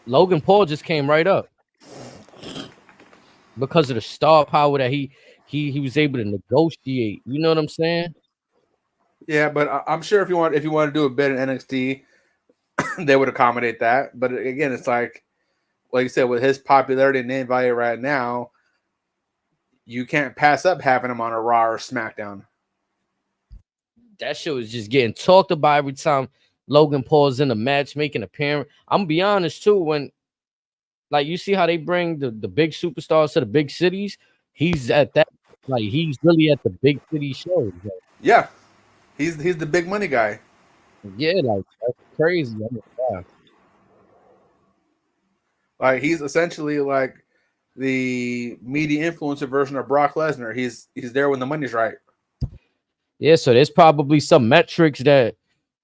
Logan Paul just came right up because of the star power that he was able to negotiate. You know what I'm saying? Yeah, but I'm sure if you want to do a bit in NXT, they would accommodate that. But again, it's like you said, with his popularity and name value right now, you can't pass up having him on a Raw or SmackDown. That shit was just getting talked about every time Logan Paul's in a match, making appearance. I'm gonna be honest too, when like you see how they bring the big superstars to the big cities, he's at that, like he's really at the big city shows. Like, yeah, he's the big money guy. Yeah, like that's crazy. I mean, yeah. Like he's essentially like the media influencer version of Brock Lesnar. He's there when the money's right. Yeah, so there's probably some metrics that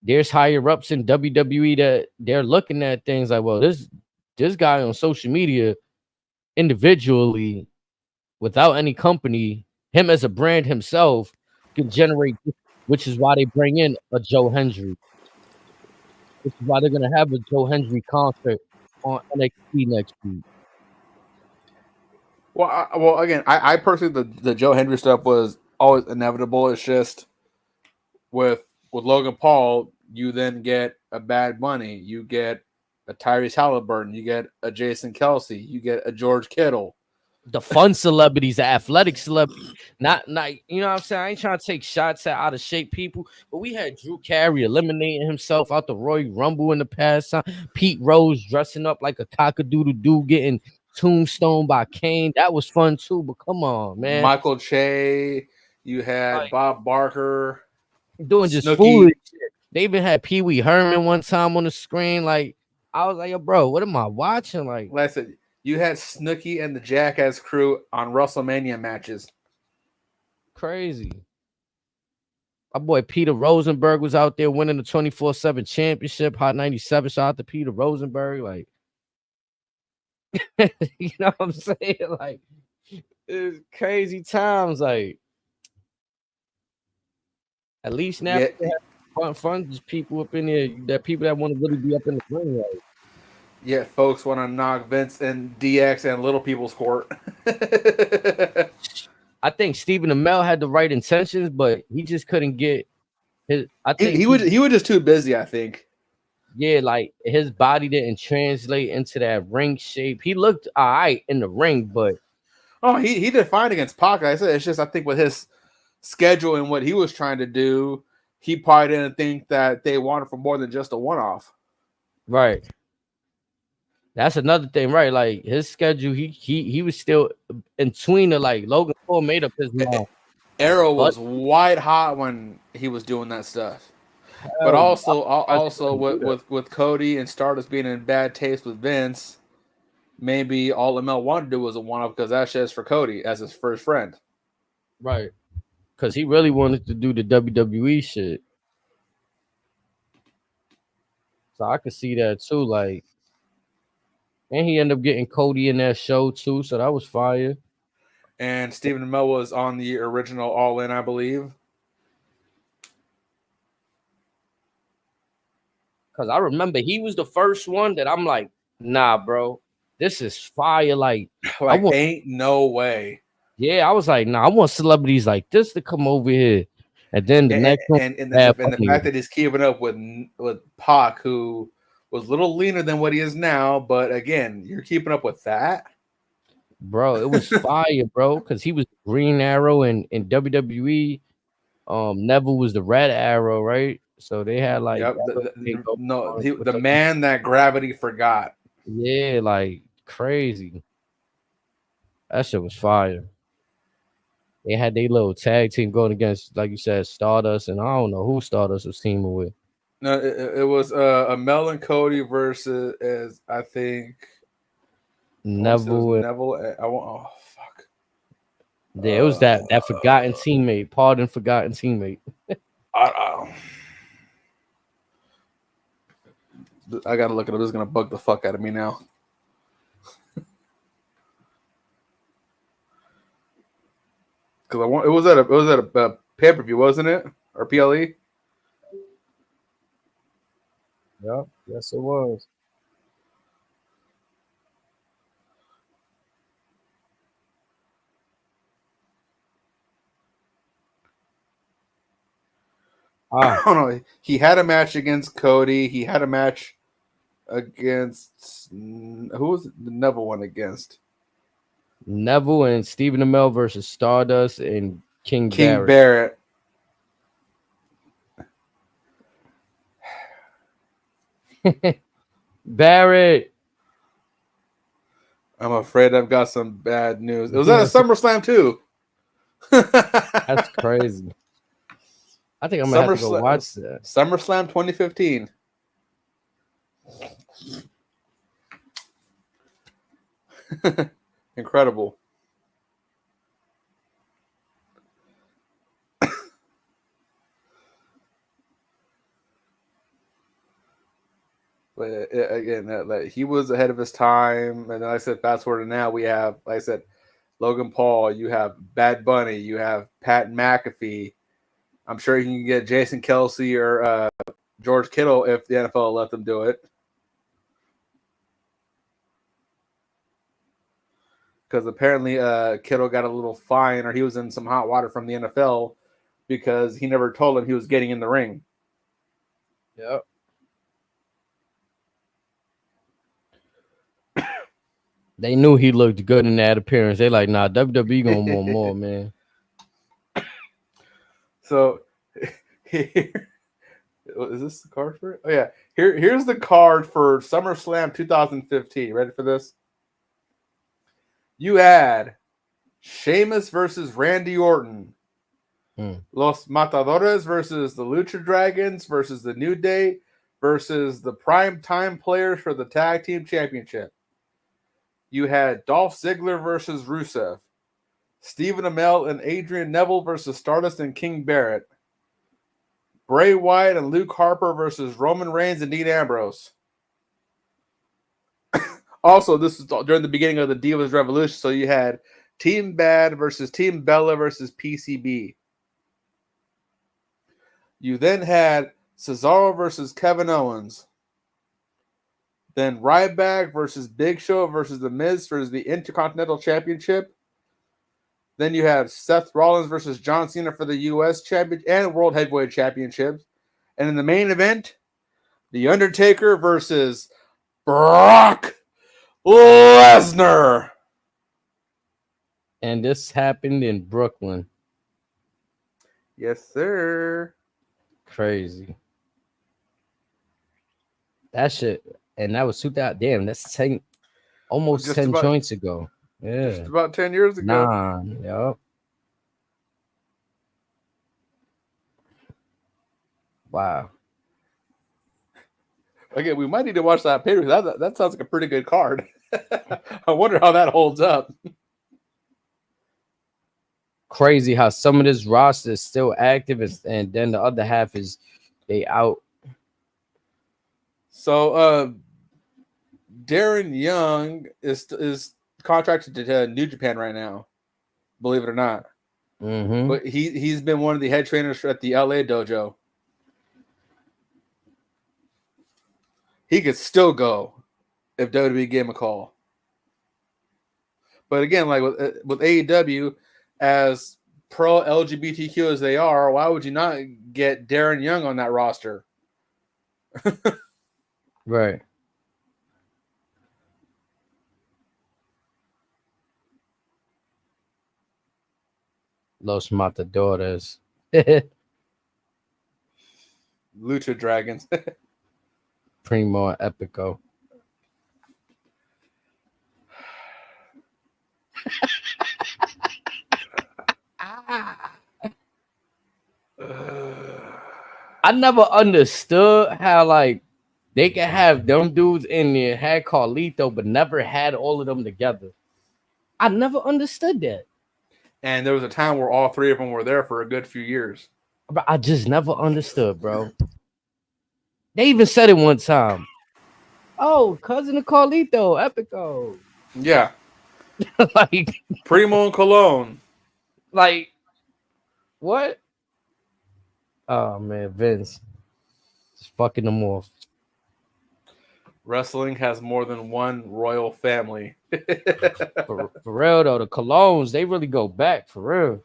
there's higher ups in WWE that they're looking at things like, well, this guy on social media individually, without any company, him as a brand himself can generate, which is why they bring in a Joe Hendry. Which is why they're gonna have a Joe Hendry concert on NXT next week. Well, again, I personally the Joe Hendry stuff was always inevitable. It's just with Logan Paul, you then get a Bad Bunny, you get a Tyrese Halliburton, you get a Jason Kelsey, you get a George Kittle. The fun celebrities, the athletic celebrities, not you know what I'm saying. I ain't trying to take shots at out of shape people, but we had Drew Carey eliminating himself out the Royal Rumble in the past. Pete Rose dressing up like a cock-a-doodle-doo, getting tombstone by Kane. That was fun too. But come on, man, Michael Che, you had like, Bob Barker doing just Snooki. foolish shit. They even had Pee Wee Herman one time on the screen. Like I was like, yo, bro, what am I watching? Like I said, you had Snooki and the Jackass crew on WrestleMania matches. Crazy. My boy Peter Rosenberg was out there winning the 24/7 championship. Hot 97. Shout out to Peter Rosenberg. Like, you know what I'm saying? Like, it's crazy times. Like, at least now Yeah. they have fun. Just people up in there. That people that want to really be up in the ring. Like, Yeah, folks want to knock Vince and DX and Little People's Court. I think Stephen Amell had the right intentions, but he just couldn't get his. I think he was just too busy, I think. Yeah, like his body didn't translate into that ring shape. He looked all right in the ring, but he did fine against Pac. I said it's just I think with his schedule and what he was trying to do, he probably didn't think that they wanted for more than just a one-off. Right. That's another thing, right? Like his schedule, he was still in between the like Logan Paul made up his mind. Arrow was white hot when he was doing that stuff. But also with Cody and Stardust being in bad taste with Vince, maybe all ML wanted to do was a one-off because that's just for Cody as his first friend. Right. Because he really wanted to do the WWE shit. So I could see that too. Like, and he ended up getting Cody in that show too. So that was fire. And Stephen Amell was on the original All In, I believe. Because I remember he was the first one that I'm like, nah, bro, this is fire. Like ain't no way. Yeah, I was like, nah, I want celebrities like this to come over here. And then the next one, and the fact that he's keeping up with Pac, who was a little leaner than what he is now, but again, you're keeping up with that, bro. It was fire, bro, because he was Green Arrow in WWE. Neville was the Red Arrow, right? So they had like the man that gravity forgot. Yeah, like crazy. That shit was fire. They had their little tag team going against, like you said, Stardust, and I don't know who Stardust was teaming with. No, it was Mel and Cody versus, I think, Neville. Neville. Oh fuck. Yeah, it was that forgotten teammate, pardon, forgotten teammate. I gotta look at it. It's gonna bug the fuck out of me now. Because it was at a pay-per-view, wasn't it? Or PLE? Yeah, yes it was. I don't know. He had a match against Cody. He had a match against who was the Neville one against? Neville and Stephen Amell versus Stardust and King Barrett. Barrett. I'm afraid I've got some bad news. It was at a SummerSlam too. That's crazy. I think I'm gonna have to go watch that. SummerSlam 2015. Incredible. But again, he was ahead of his time. And then I said, fast forward to now, we have, like I said, Logan Paul. You have Bad Bunny. You have Pat McAfee. I'm sure you can get Jason Kelsey or George Kittle if the NFL let them do it. because apparently Kittle got a little fine, or he was in some hot water from the NFL because he never told him he was getting in the ring. Yep. They knew he looked good in that appearance. They like, nah, WWE gonna want more, man. So, here, is this the card for it? Oh yeah, here's the card for SummerSlam 2015. Ready for this? You had Sheamus versus Randy Orton, Los Matadores versus the Lucha Dragons versus the New Day versus the Prime Time Players for the Tag Team Championship. You had Dolph Ziggler versus Rusev, Stephen Amell and Adrian Neville versus Stardust and King Barrett, Bray Wyatt and Luke Harper versus Roman Reigns and Dean Ambrose. Also, this is during the beginning of the Divas Revolution, so you had Team Bad versus Team Bella versus PCB. You then had Cesaro versus Kevin Owens. Then Ryback versus Big Show versus The Miz versus the Intercontinental Championship. Then you have Seth Rollins versus John Cena for the U.S. Championship and World Heavyweight Championships. And in the main event, The Undertaker versus Brock Lesnar. And this happened in Brooklyn. Yes, sir. Crazy. That shit. And that was 2000. Damn, that's almost 10 joints ago. Yeah. Just about 10 years ago. Nah, yep. Wow. Again, we might need to watch that pay. That sounds like a pretty good card. I wonder how that holds up. Crazy how some of this roster is still active, and then the other half is they out. So, Darren Young is contracted to New Japan right now, believe it or not. Mm-hmm. But he's been one of the head trainers at the LA dojo. He could still go if WWE gave him a call. But again, like with AEW, as pro LGBTQ as they are, why would you not get Darren Young on that roster? Right. Los Matadores. Lucha Dragons. Primo and Epico. I never understood how like they can have them dudes in there, had Carlito, but never had all of them together. I never understood that. And there was a time where all three of them were there for a good few years. But I just never understood, bro. They even said it one time. Oh, cousin of Carlito, Epico. Yeah. Like Primo and Cologne. Like, what? Oh, man, Vince. Just fucking them off. Wrestling has more than one royal family. For real, though, the Colognes, they really go back, for real.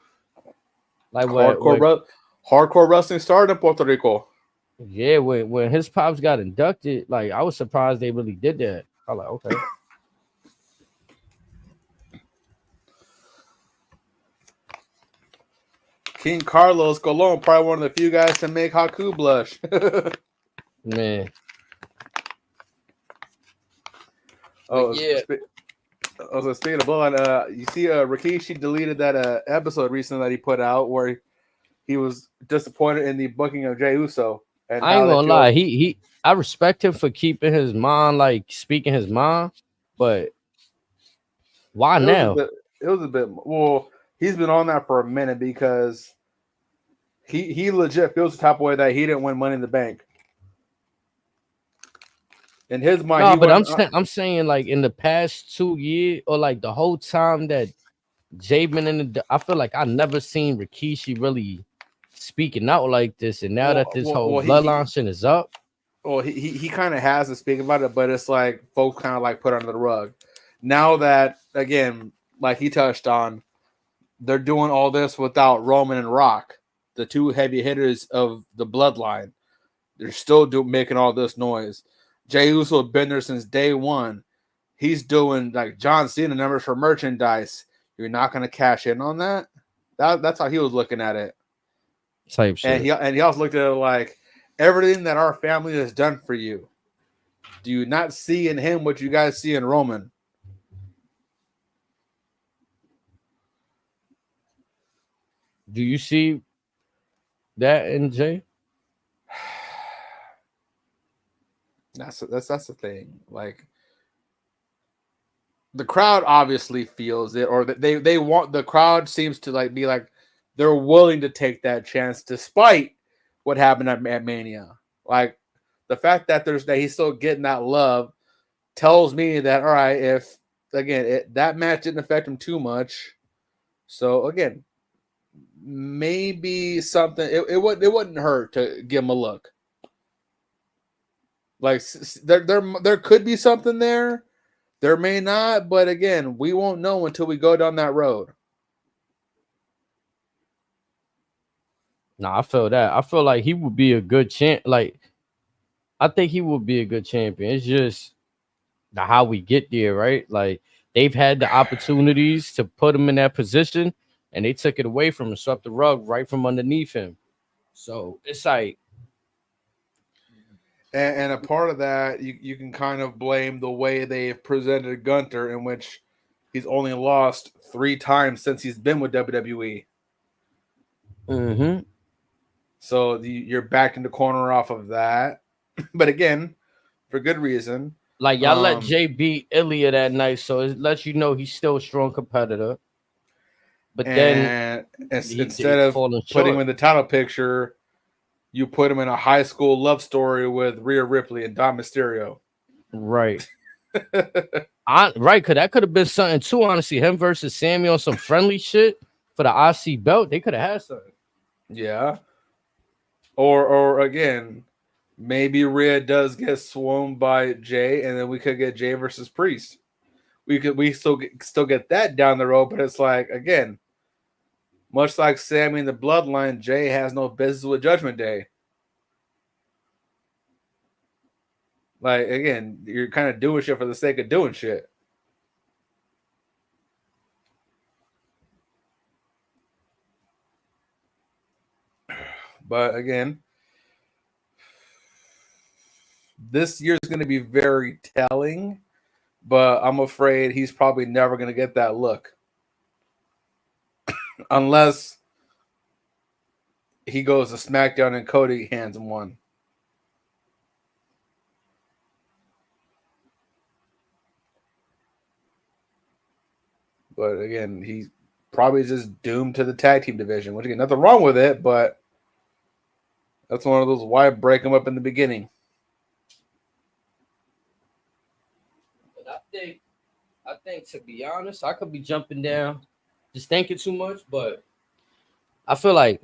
Like, hardcore wrestling started in Puerto Rico. Yeah, when his pops got inducted, like, I was surprised they really did that. I was like, okay. King Carlos Colon, probably one of the few guys to make Haku blush. Man. Oh, yeah. Also, speaking of blood, you see Rikishi deleted that episode recently that he put out where he was disappointed in the booking of Jey Uso. And I ain't gonna lie, I respect him for keeping his mind, like speaking his mind, but why now? It was a bit. Well, he's been on that for a minute because he legit feels the type of way that he didn't win Money in the Bank. In his mind, no, but I'm saying like in the past 2 years or like the whole time that Jay been in the, I feel like I never seen Rikishi really speaking out like this, and now that this whole bloodline shit is up. Well, he kind of has to speak about it, but it's like folks kind of like put under the rug. Now that again, like he touched on, they're doing all this without Roman and Rock, the two heavy hitters of the bloodline. They're still making all this noise. Jey Uso been there since day one. He's doing like John Cena numbers for merchandise. You're not going to cash in on that? That's how he was looking at it. Type shit. And he also looked at it like, everything that our family has done for you, do you not see in him what you guys see in Roman? Do you see that in Jay? That's the thing. Like, the crowd obviously feels it, or they want, the crowd seems to like be like they're willing to take that chance despite what happened at Mania. Like, the fact that he's still getting that love tells me that, all right, if again that match didn't affect him too much, so again, maybe something it wouldn't hurt to give him a look. Like, there could be something there. There may not, but again, we won't know until we go down that road. Nah, I feel that. I feel like he would be a good champ. Like, I think he would be a good champion. It's just how we get there, right? Like, they've had the opportunities to put him in that position, and they took it away from him, swept the rug right from underneath him. So it's like, and a part of that, you can kind of blame the way they've presented Gunther, in which he's only lost 3 times since he's been with WWE. mm-hmm. So you're backed in the corner off of that. But again, for good reason. Like, y'all let Jay beat Ilya that night, so it lets you know he's still a strong competitor. But then instead of putting him in the title picture, you put him in a high school love story with Rhea Ripley and Dom Mysterio. Right. Right, because that could have been something too, honestly. Him versus Sammy on some friendly shit for the IC belt. They could have had something. Yeah. Or again, maybe Rhea does get swooned by Jay, and then we could get Jay versus Priest. We still get that down the road, but it's like, again, much like Sammy in the Bloodline, Jay has no business with Judgment Day. Like, again, you're kind of doing shit for the sake of doing shit. But again, this year's going to be very telling, but I'm afraid he's probably never going to get that look. Unless he goes to SmackDown and Cody hands him one. But again, he's probably just doomed to the tag team division, which again, nothing wrong with it, but that's one of those, why break him up in the beginning? But I think to be honest, I could be jumping down, just thinking too much, but I feel like,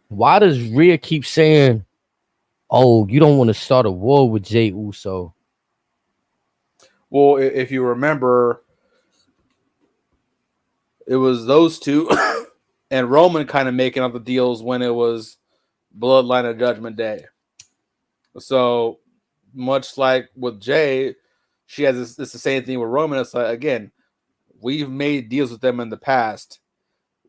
why does Rhea keep saying, oh, you don't want to start a war with Jey Uso? Well, if you remember, it was those two and Roman kind of making up the deals when it was Bloodline of Judgment Day. So much like with Jay, she has this, it's the same thing with Roman. It's like, again, we've made deals with them in the past.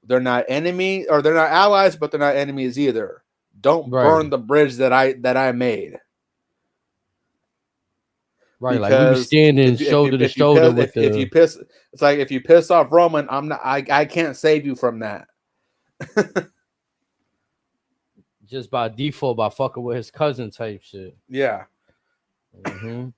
They're not enemy, or they're not allies, but they're not enemies either. Don't burn the bridge that I made. Right, because like we were standing shoulder to shoulder with the. If you piss, it's like if you piss off Roman, I can't save you from that. Just by default, by fucking with his cousin type shit. Yeah. Mm-hmm.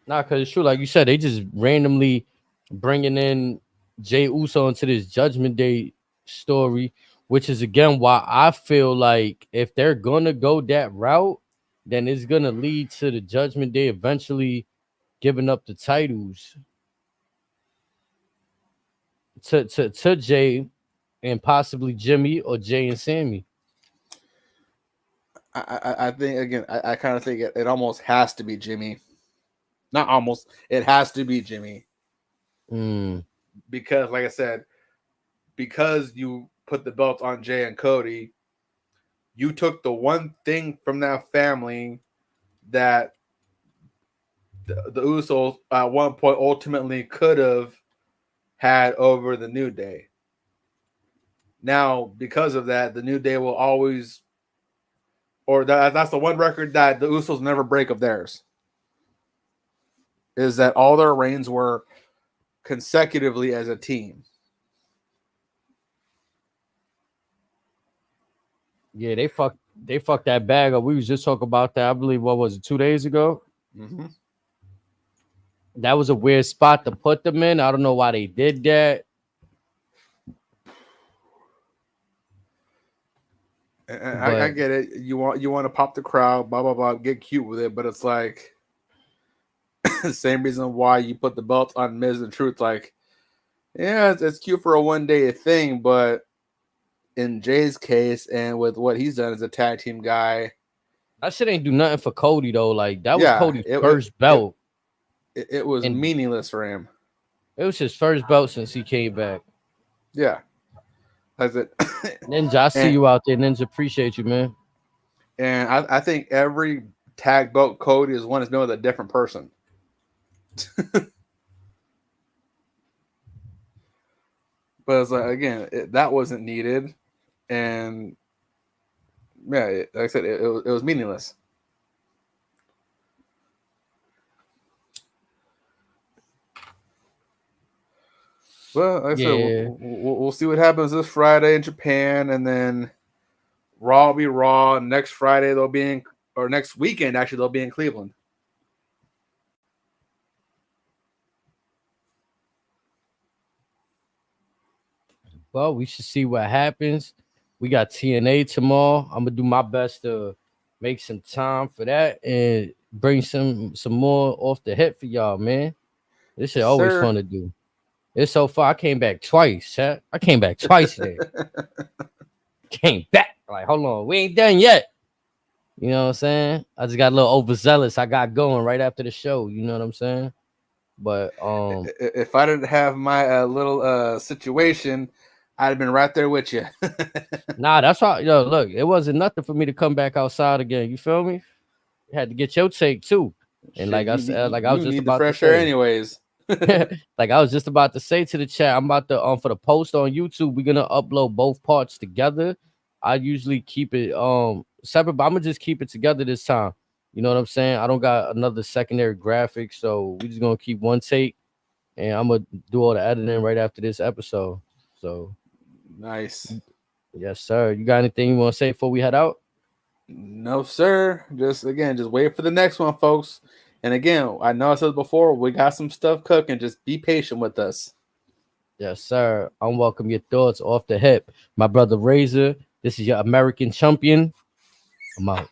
Nah, because it's true, like you said, they just randomly bringing in Jey Uso into this Judgment Day story, which is again why I feel like if they're gonna go that route, then it's gonna lead to the Judgment Day eventually giving up the titles to Jay and possibly Jimmy or Jay and Sammy. I think again, I kind of think it almost has to be Jimmy. Not almost, it has to be Jimmy. Because, like I said, because you put the belt on Jay and Cody, you took the one thing from that family that the Usos at one point ultimately could have had over the New Day. Now, because of that, the New Day will always, or that's the one record that the Usos never break of theirs, is that all their reigns were consecutively as a team. Yeah, they fucked that bag up. We was just talking about that. I believe, what was it, 2 days ago? Mm-hmm. That was a weird spot to put them in. I don't know why they did that. I get it. You want to pop the crowd, blah blah blah, get cute with it, but it's like the same reason why you put the belt on Miz and Truth. Like, yeah, it's cute for a 1 day thing, but in Jay's case and with what he's done as a tag team guy, that shit ain't do nothing for Cody though. Like that was Cody's first belt. It was meaningless for him. It was his first belt since he came back. Yeah. That's it. Ninja, I see you out there. Ninja, appreciate you, man. And I think every tag belt Cody has won has been with a different person. But it's like, again, that wasn't needed. And yeah, like I said, it was meaningless. Well, like I said, we'll see what happens this Friday in Japan, and then Raw will be Raw. Next Friday they'll be in, or next weekend actually they'll be in Cleveland. Well, we should see what happens. We got TNA tomorrow. I'm gonna do my best to make some time for that and bring some more off the hip for y'all, man. This is always fun to do. It's so far. I came back twice. Huh? I came back twice today. Came back. Like, hold on, we ain't done yet. You know what I'm saying? I just got a little overzealous. I got going right after the show. You know what I'm saying? But if I didn't have my little situation, I'd have been right there with you. Nah, that's why. Yo, look, it wasn't nothing for me to come back outside again. You feel me? You had to get your take too. And shit, like I said, like I was just need about the fresh to say, air anyways. like I was just about to say to the chat, I'm about to for the post on YouTube, we're gonna upload both parts together. I usually keep it separate, but I'm gonna just keep it together this time. You know what I'm saying? I don't got another secondary graphic, so we're just gonna keep one take, and I'm gonna do all the editing right after this episode. So nice. Yes, sir. You got anything you want to say before we head out? No, sir. Just wait for the next one, folks. And again, I know I said before, we got some stuff cooking. Just be patient with us. Yes, sir. Unwelcome your thoughts off the hip. My brother Razor, this is your American champion. I'm out.